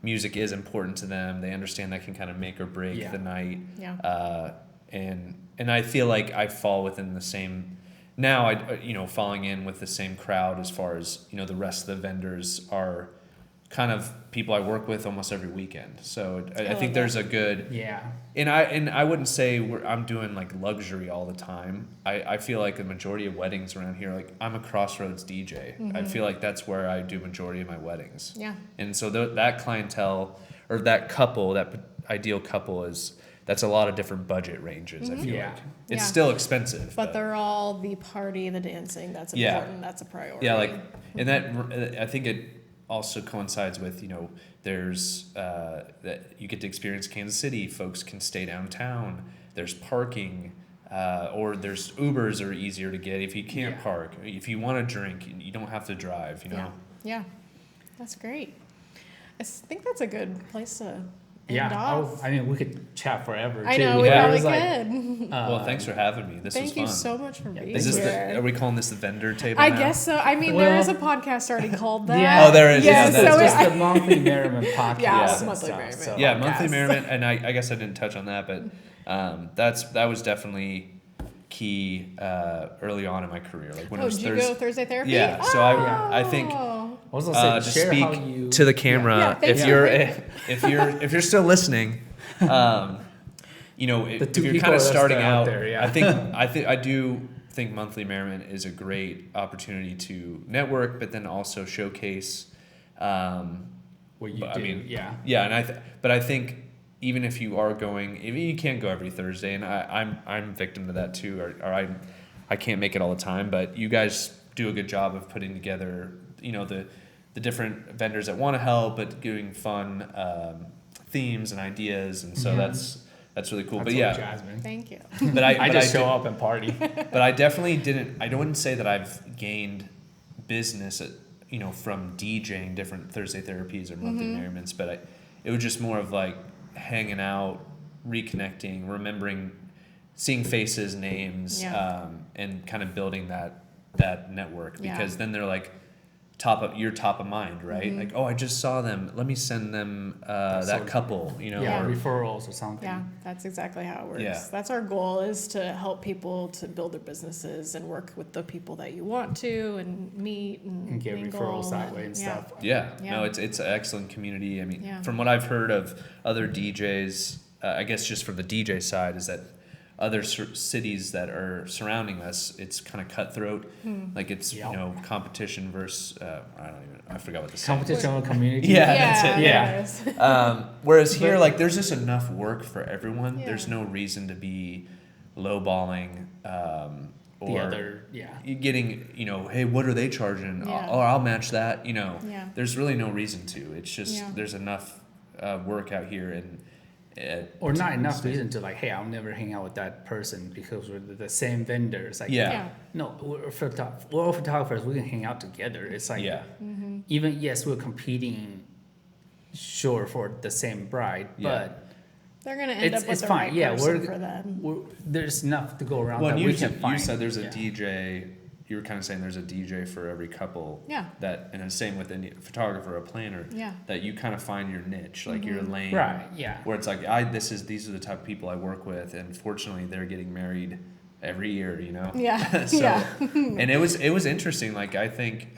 C: Music is important to them. They understand that can kind of make or break the night.
A: Yeah.
C: And I feel like I fall within the same, now falling in with the same crowd as far as, the rest of the vendors are kind of people I work with almost every weekend. So I think there's a good, and I wouldn't say I'm doing like luxury all the time. I feel like the majority of weddings around here, like I'm a Crossroads DJ. I feel like that's where I do majority of my weddings.
A: Yeah.
C: And so that clientele or that couple, that ideal couple that's a lot of different budget ranges. I feel like it's
A: Yeah.
C: still expensive,
A: But they're all the party, the dancing. That's important. That's a priority.
C: yeah, like, and that I think it also coincides with there's that you get to experience Kansas City. Folks can stay downtown. There's parking, or there's Ubers are easier to get if you can't park. If you want to drink, you don't have to drive.
A: Yeah. That's great. I think that's a good place to end
B: Yeah.
A: off.
B: I mean, we could chat forever.
A: I
B: too.
A: know, we
C: Yeah.
A: probably
B: It was like,
A: could.
C: Well, thanks for having me. This was
A: Thank
C: fun.
A: you so much for being
C: Is this
A: here.
C: are we calling this the vendor table?
A: I
C: now?
A: guess so. I mean,
B: Well-
A: there is a podcast already called that.
B: Yeah.
C: Oh, there is.
A: Yeah,
C: Yeah,
A: so
C: that's
B: just
A: I-
B: the Monthly Merriment Podcast.
A: Yeah,
B: and
A: Monthly
B: stuff,
A: Merriment.
B: so-
C: Yeah,
A: podcast.
C: Monthly Merriment, and I guess I didn't touch on that, but that was definitely key early on in my career. Like when it was
A: did you go Thursday therapy?
C: Yeah, so I think
A: Oh.
B: I was gonna say,
C: to
B: share
C: speak
B: how you
C: to the camera,
A: Yeah, thank
C: if you're still listening, if
B: two
C: you're
B: people
C: kind of
B: that are
C: starting
B: still out
C: out,
B: there, yeah.
C: I do think Monthly Merriment is a great opportunity to network, but then also showcase.
B: what you do.
C: I mean,
B: yeah.
C: and but I think even if you are going, you can't go every Thursday, and I'm victim to that too, or I can't make it all the time, but you guys do a good job of putting together, the different vendors that want to help, but doing fun themes and ideas, and so that's really cool.
B: That's
C: but yeah,
B: Jasmine.
A: Thank you.
C: but
B: I just
C: did-
B: show up and party.
C: but I definitely didn't. I wouldn't say that I've gained business from DJing different Thursday therapies or Monthly Merriments, but it was just more of like hanging out, reconnecting, remembering, seeing faces, names, and kind of building that network, because then they're like you're top of mind, right? Like, oh, I just saw them. Let me send them that couple,
B: Yeah,
C: or-
B: referrals or something.
A: Yeah, that's exactly how it works.
C: Yeah.
A: That's our goal, is to help people to build their businesses and work with the people that you want to and meet and
B: get
A: mingle
B: referrals that way and
A: yeah.
B: stuff.
C: Yeah,
A: Yeah.
C: no, it's an excellent community. I mean,
A: Yeah.
C: from what I've heard of other DJs, I guess just from the DJ side, is that other cities that are surrounding us, it's kind of cutthroat. Like it's, you know, competition versus, I forgot what the saying is.
B: Competition with community.
C: That's it.
A: Yeah.
C: Whereas here, like, there's just enough work for everyone.
A: Yeah.
C: There's no reason to be lowballing, or getting, you know, hey, what are they charging?
A: Yeah.
C: I'll match that. You know,
A: Yeah.
C: there's really no reason to. It's just
A: Yeah.
C: there's enough work out here, and
B: Or not enough reason to like, hey, I'll never hang out with that person because we're the same vendors. Like,
C: Yeah.
B: no, we're all photographers. We can hang out together. It's like, even yes, we're competing, sure, for the same bride, but
A: they're gonna end up with
B: it's
A: the
B: fine.
A: right
B: Yeah,
A: person for them.
B: there's enough to go around
C: Well,
B: that
C: you
B: we can find.
C: You said there's a
B: Yeah.
C: DJ. You were kind of saying there's a DJ for every couple.
A: Yeah.
C: That, and the same with a photographer, a planner.
A: Yeah.
C: That you kind of find your niche, like your lane.
B: Right. Yeah.
C: Where it's like these are the type of people I work with, and fortunately they're getting married every year. You know.
A: Yeah.
C: So,
A: Yeah.
C: and it was interesting. Like I think,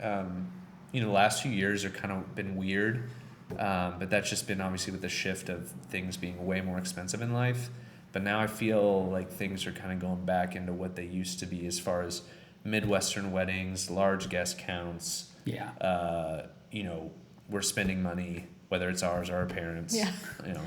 C: you know, the last few years are kind of been weird, but that's just been obviously with the shift of things being way more expensive in life. But now I feel like things are kind of going back into what they used to be as far as Midwestern weddings, large guest counts.
B: Yeah.
C: You know, we're spending money, whether it's ours or our parents.
A: Yeah.
C: You know.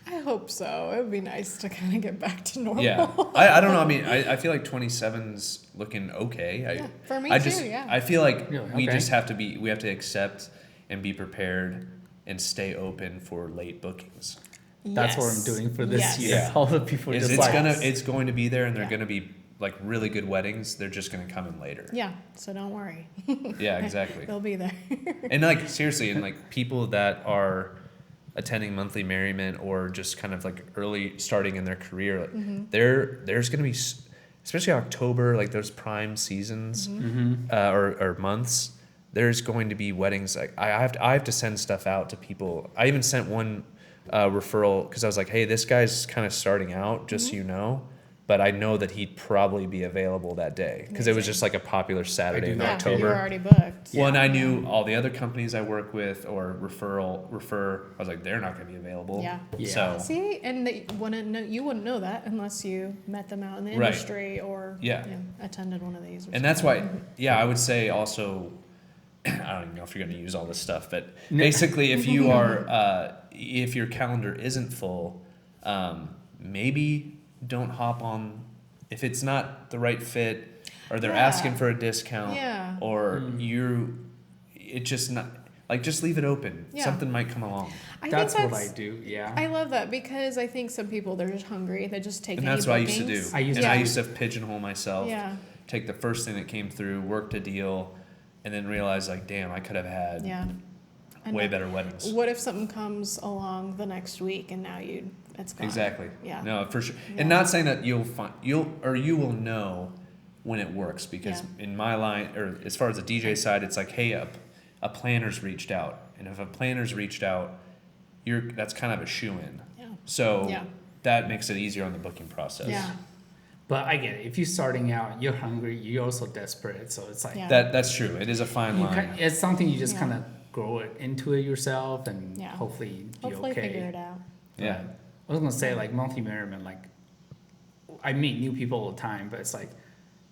A: I hope so. It would be nice to kind of get back to normal.
C: Yeah. I don't know. I mean, I feel like 27's looking okay.
A: Yeah, for me too, yeah.
C: I feel like
B: Really?
C: we
B: Okay.
C: just have to accept and be prepared and stay open for late bookings.
B: That's what I'm
A: Yes.
B: doing for this
A: Yes.
B: year.
C: Yeah.
B: All the people
C: It's
B: just like,
C: it's going to be there, and they're
A: Yeah.
C: going to be like really good weddings. They're just going to come in later.
A: Yeah, so don't worry.
C: Yeah, exactly.
A: They'll be there.
C: And like seriously, and like people that are attending Monthly Merriment or just kind of like early starting in their career, like there's going to be, especially October, like those prime seasons or months. There's going to be weddings. Like I have to send stuff out to people. I even sent one referral because I was like, hey, this guy's kind of starting out, just so you know. But I know that he'd probably be available that day because it was just like a popular Saturday in
B: know.
A: Yeah,
C: October.
A: you were already booked.
C: Well, and I knew all the other companies I work with or refer. I was like, they're not going to be available.
A: Yeah.
C: So
A: See, and you wouldn't know that unless you met them out in the
C: Right.
A: industry or
C: Yeah.
A: you know, attended one of these. Or
C: and that's why, yeah, I would say also, I don't even know if you're going to use all this stuff, but basically, if you are, if your calendar isn't full, maybe don't hop on if it's not the right fit, or they're
A: Yeah.
C: asking for a discount,
A: Yeah.
C: or it just not like just leave it open.
A: Yeah.
C: Something might come along,
B: that's
A: think
B: what I do. Yeah.
A: I love that because I think some people they're just hungry. They just take
C: and
A: any
C: that's what I used to
A: bookings.
C: do.
B: I
C: I
B: used
C: used to pigeonhole myself.
A: Yeah.
C: Take the first thing that came through, worked a deal, and then realize like, damn, I could have had
A: Yeah. And
C: way
A: then
C: better weddings.
A: What if something comes along the next week and now it's gone?
C: Exactly.
A: Yeah.
C: No, for sure.
A: Yeah.
C: And not saying that you will know when it works, because
A: Yeah.
C: in my line, or as far as the DJ side, it's like, hey, a planner's reached out, and if a planner's reached out, that's kind of a shoe-in.
A: Yeah.
C: So
A: Yeah.
C: that makes it easier on the booking process.
A: Yeah.
B: But I get it. If you're starting out, you're hungry, you're also desperate. So it's like,
A: Yeah.
C: That's true. It is a fine line.
B: it's something you just
A: Yeah.
B: kind of grow it into it yourself, and
A: Yeah.
B: hopefully be
A: Hopefully
B: okay.
A: figure it out.
C: Yeah.
B: I was gonna say like Monthly Merriment, like I meet new people all the time, but it's like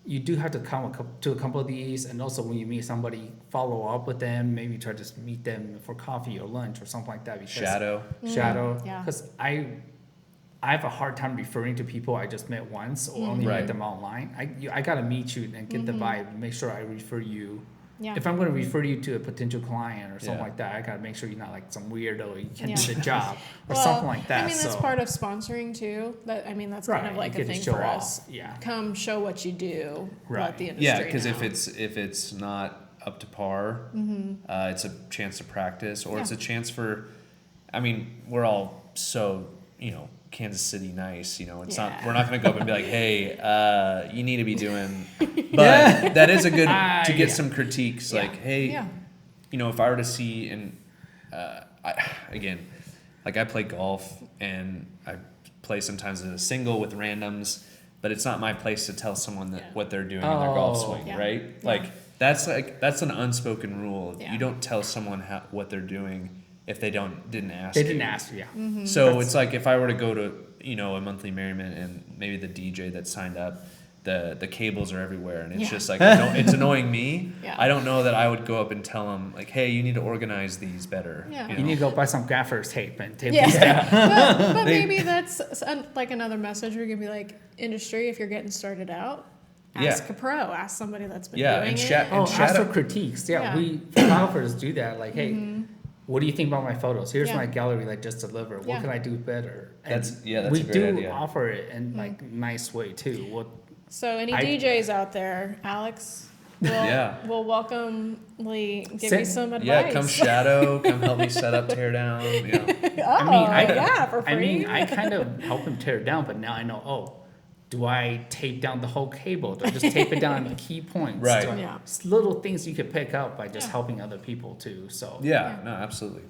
B: you do have to come to a couple of these, and also when you meet somebody, follow up with them, maybe try to meet them for coffee or lunch or something like that. Because
C: Shadow.
A: Yeah.
B: Because I have a hard time referring to people I just met once or only
C: Right.
B: met them online. I gotta meet you and get the vibe, make sure I refer you.
A: Yeah.
B: If I'm going to refer you to a potential client or something
C: Yeah.
B: like that, I gotta make sure you're not like some weirdo, you can't
A: Yeah.
B: do the job or
A: Well,
B: something like that.
A: I mean, that's
B: so,
A: part of sponsoring too. That's
B: right,
A: kind of like
B: you
A: a
B: get to
A: thing
B: show
A: for
B: off.
A: us.
B: Yeah.
A: Come show what you do.
B: Right.
A: Let the industry
C: Yeah, because
A: know.
C: if it's not up to par, it's a chance to practice, or it's
A: Yeah.
C: a chance for. I mean, we're all so Kansas City nice. It's not.
A: Yeah.
C: We're not going to go up and be like, hey, you need to be doing. But that is a good to get
B: yeah.
C: some critiques.
A: Yeah.
C: Like, hey,
A: Yeah.
C: if I were to see again, like I play golf and I play sometimes as a single with randoms, but it's not my place to tell someone that
A: Yeah.
C: what they're doing in their golf
B: Oh.
C: swing,
A: Yeah.
C: right?
A: Yeah.
C: That's an unspoken rule.
A: Yeah.
C: You don't tell someone what they're doing if they didn't ask.
B: They didn't ask, yeah.
A: Mm-hmm.
C: So it's like if I were to go to a monthly merriment and maybe the DJ that signed up, the cables are everywhere and it's just like it's annoying me.
A: Yeah.
C: I don't know that I would go up and tell them like, hey, you need to organize these better.
A: Yeah.
B: You need to go buy some gaffer's tape and tape
A: Yeah.
B: these down.
A: but maybe that's like another message. We could be like, industry, if you're getting started out, ask a pro, ask somebody that's been doing
C: and
A: it.
B: Ask for critiques. Yeah,
A: Yeah.
B: we photographers do that. Like, hey,
A: Mm-hmm.
B: what do you think about my photos? Here's
A: Yeah.
B: my gallery that just delivered. What
A: Yeah.
B: can I do better? And
C: That's
B: we
C: a great
B: do
C: idea.
B: offer it in
A: Mm-hmm.
B: like nice way too.
A: So any
B: I-
A: DJs out there, Alex, will welcomely give you some advice.
C: Yeah, come shadow, come help me set up, tear down.
A: For free.
B: I mean, I kind of help him tear it down, but now I know. Oh, do I tape down the whole cable? Do I just tape it down in the key points?
C: Right.
B: Do I-
A: Yeah.
B: It's little things you could pick up by just
A: Yeah.
B: helping other people too. So
C: Yeah, no, absolutely.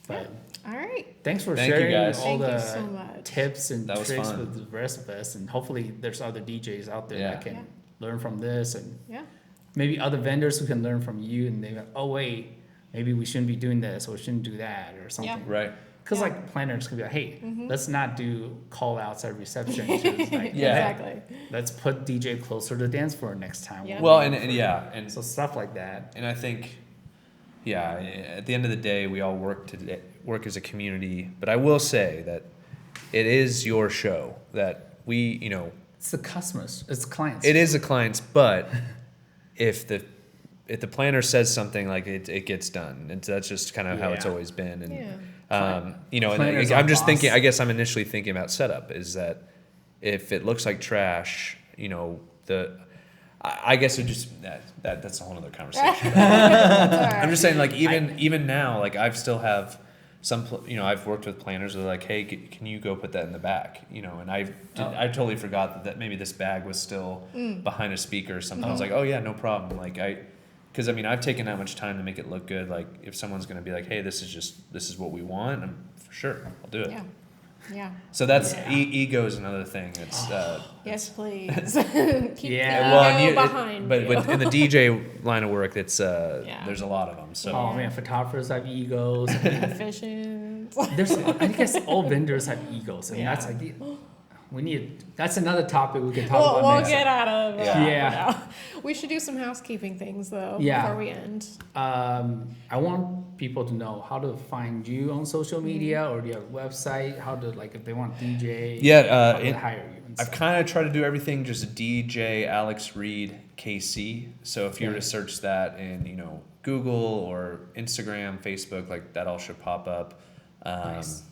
B: But
A: All right.
B: thanks for
C: Thank you,
B: sharing
C: guys.
B: all
A: Thank you
B: the
A: so much.
B: tips and
C: That was
B: tricks
C: fun.
B: with the rest of us, and hopefully there's other DJs out there that can
A: Yeah.
B: learn from this, and
A: Yeah.
B: maybe other vendors who can learn from you, and they're like, oh wait, maybe we shouldn't be doing this or shouldn't do that or something.
C: Right.
B: Because
A: Yeah.
B: like planners can be like, hey,
A: Mhm.
B: let's not do call outs at reception. Just like,
C: Yeah.
A: Exactly.
B: let's put DJ closer to the dance floor next time.
A: Yeah.
C: Well, and
B: So stuff like that.
C: And I think, at the end of the day, we all work as a community. But I will say that it is your show that we,
B: It's the customers. It's the clients.
C: it is the clients. But if the planner says something, like it gets done, and that's just kind of how it's
B: Yeah.
C: always been. And
A: Yeah.
C: and
B: Planner's
C: I'm
B: our
C: just
B: boss.
C: thinking. I guess I'm initially thinking about setup. Is that if it looks like trash, I guess it just that's a whole other conversation. I'm just saying, like even now, like I've still have some, I've worked with planners that are like, hey, can you go put that in the back, and I totally forgot that maybe this bag was still behind a speaker or something. I was like, oh yeah, no problem. Like because I've taken that much time to make it look good. Like if someone's gonna be like, hey, this is what we want, I'm for sure I'll do it.
A: Yeah. Yeah.
C: So that's ego is another thing. It's
A: Yes, please. Keep
B: Yeah.
A: the
C: well,
A: ego behind
C: but
A: you.
C: in the DJ line of work, it's there's a lot of them. So
B: Oh man, photographers have egos.
A: Efficient.
B: I guess all vendors have egos, and
A: Yeah.
B: that's like that's another topic we can talk about
A: We'll
B: next.
A: get out of
B: Yeah.
A: for now. We should do some housekeeping things though
B: Yeah.
A: before we end.
B: I want people to know how to find you on social media, or do you have a website? How to if they want DJ, how to hire you. And
C: I've
B: stuff.
C: kind of tried to do everything just DJ Alex Reed KC. So if you were to search that in Google or Instagram, Facebook, like that all should pop up.
B: Nice.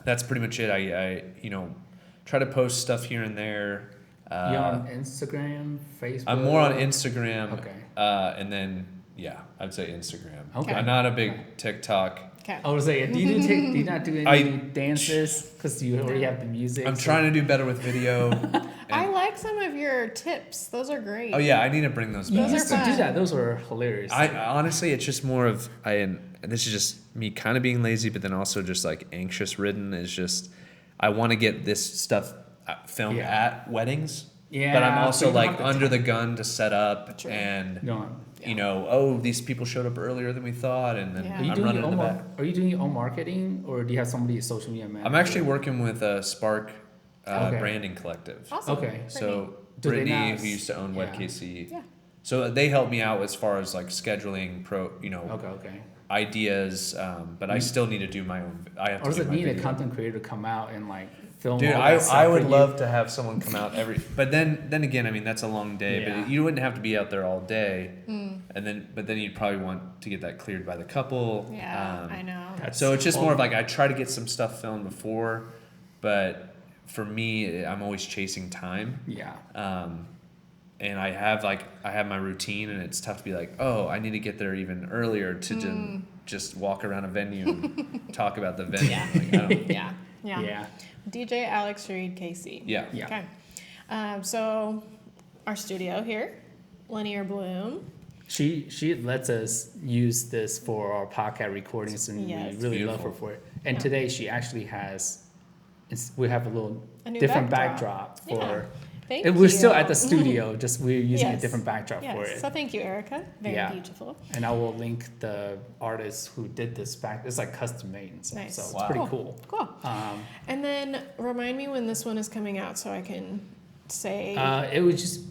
C: That's pretty much it. I try to post stuff here and there.
B: You on Instagram, Facebook?
C: I'm more on Instagram.
B: Okay.
C: And then I'd say Instagram.
B: Okay.
C: I'm not a big TikTok.
A: Okay.
B: I was saying, do you not do any dances because you already have the music?
C: I'm trying to do better with video.
A: I like some of your tips. Those are great.
C: Oh yeah, I need to bring those
B: You
C: back.
A: Those
B: used
A: are
B: to do
A: fun.
B: that. Those were hilarious.
C: I honestly, it's just more of and this is just me kind of being lazy, but then also just like anxious ridden. Is just I want to get this stuff filmed at weddings.
B: Yeah,
C: But I'm also
B: so you don't
C: like
B: have the
C: under the
B: time.
C: gun to set up
A: True.
C: and
B: No.
C: these people showed up earlier than we thought, and then
A: Yeah.
B: Are you
C: I'm
B: doing
C: running
B: your
C: in the
B: own
C: back.
B: Are you doing your own marketing, or do you have somebody social media manager?
C: I'm actually working with Spark
B: Okay.
C: Branding Collective.
A: Awesome.
B: Okay.
C: So
B: Do they
C: Brittany,
B: not-
C: who used to own
B: yeah.
C: WebKC,
A: Yeah.
C: so they help me out as far as like scheduling
B: Okay.
C: ideas, but I still need to do my own. I have
B: Or
C: to
B: does
C: do
B: it
C: my
B: need a
C: video.
B: content creator to come out and film?
C: Dude,
B: all
C: I
B: that stuff
C: I
B: for
C: would
B: you?
C: love to have someone come out but then again, I mean that's a long day.
B: Yeah.
C: But you wouldn't have to be out there all day, but then you'd probably want to get that cleared by the couple.
A: Yeah, I know.
C: So it's just more of like I try to get some stuff filmed before, but for me, I'm always chasing time.
B: Yeah.
C: And I have my routine, and it's tough to be like, oh, I need to get there even earlier to just walk around a venue and talk about the venue.
A: Yeah.
C: Like, I don't,
A: Yeah. Yeah.
B: Yeah.
A: DJ Alex Reed KC.
C: yeah.
B: Yeah.
A: Okay. So our studio here, Linear Bloom.
B: She lets us use this for our podcast recordings, and
A: Yes.
B: we really love her
C: Beautiful.
B: for it. And
A: Yeah.
B: today she actually has, we have a little
A: A new
B: different
A: backdrop.
B: backdrop for
A: Thank
B: And
A: you.
B: we're still at the studio, just we're using a
A: Yes.
B: different backdrop for
A: Yes.
B: it.
A: So thank you, Erica. Very
B: Yeah.
A: beautiful.
B: And I will link the artist who did this back. It's like custom made and stuff,
A: Nice.
B: so it's
C: Wow.
B: pretty cool.
A: Cool. And then remind me when this one is coming out so I can say.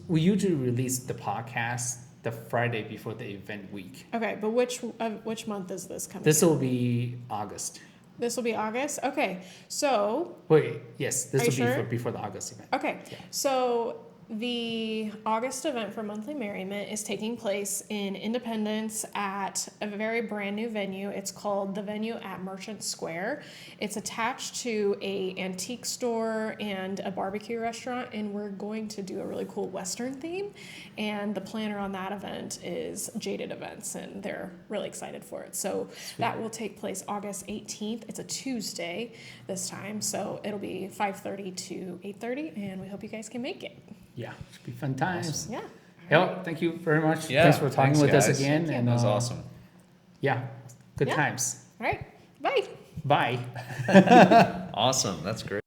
B: We usually release the podcast the Friday before the event week.
A: Okay, but which month is this coming?
B: This
A: out?
B: will be August.
A: This will be August. Okay, so
B: Wait, yes, this
A: Are
B: will
A: you
B: be
A: sure?
B: before the August event.
A: okay,
B: Yeah.
A: so the August event for Monthly Merriment is taking place in Independence at a very brand new venue. It's called the venue at Merchant Square. It's attached to a antique store and a barbecue restaurant, and we're going to do a really cool Western theme. And the planner on that event is Jaded Events, and they're really excited for it. So that will take place August 18th. It's a Tuesday this time, so it'll be 5:30 to 8:30, and we hope you guys can make it.
B: Yeah, should be fun times.
C: Awesome.
A: Yeah.
B: Hell, thank you very much.
C: Yeah,
B: Thanks for talking
C: thanks,
B: with us
C: guys.
B: again.
A: Thank
B: And
C: That was awesome.
B: Yeah, good
A: Yeah.
B: times.
A: All right. Bye.
B: Bye.
C: Awesome. That's great.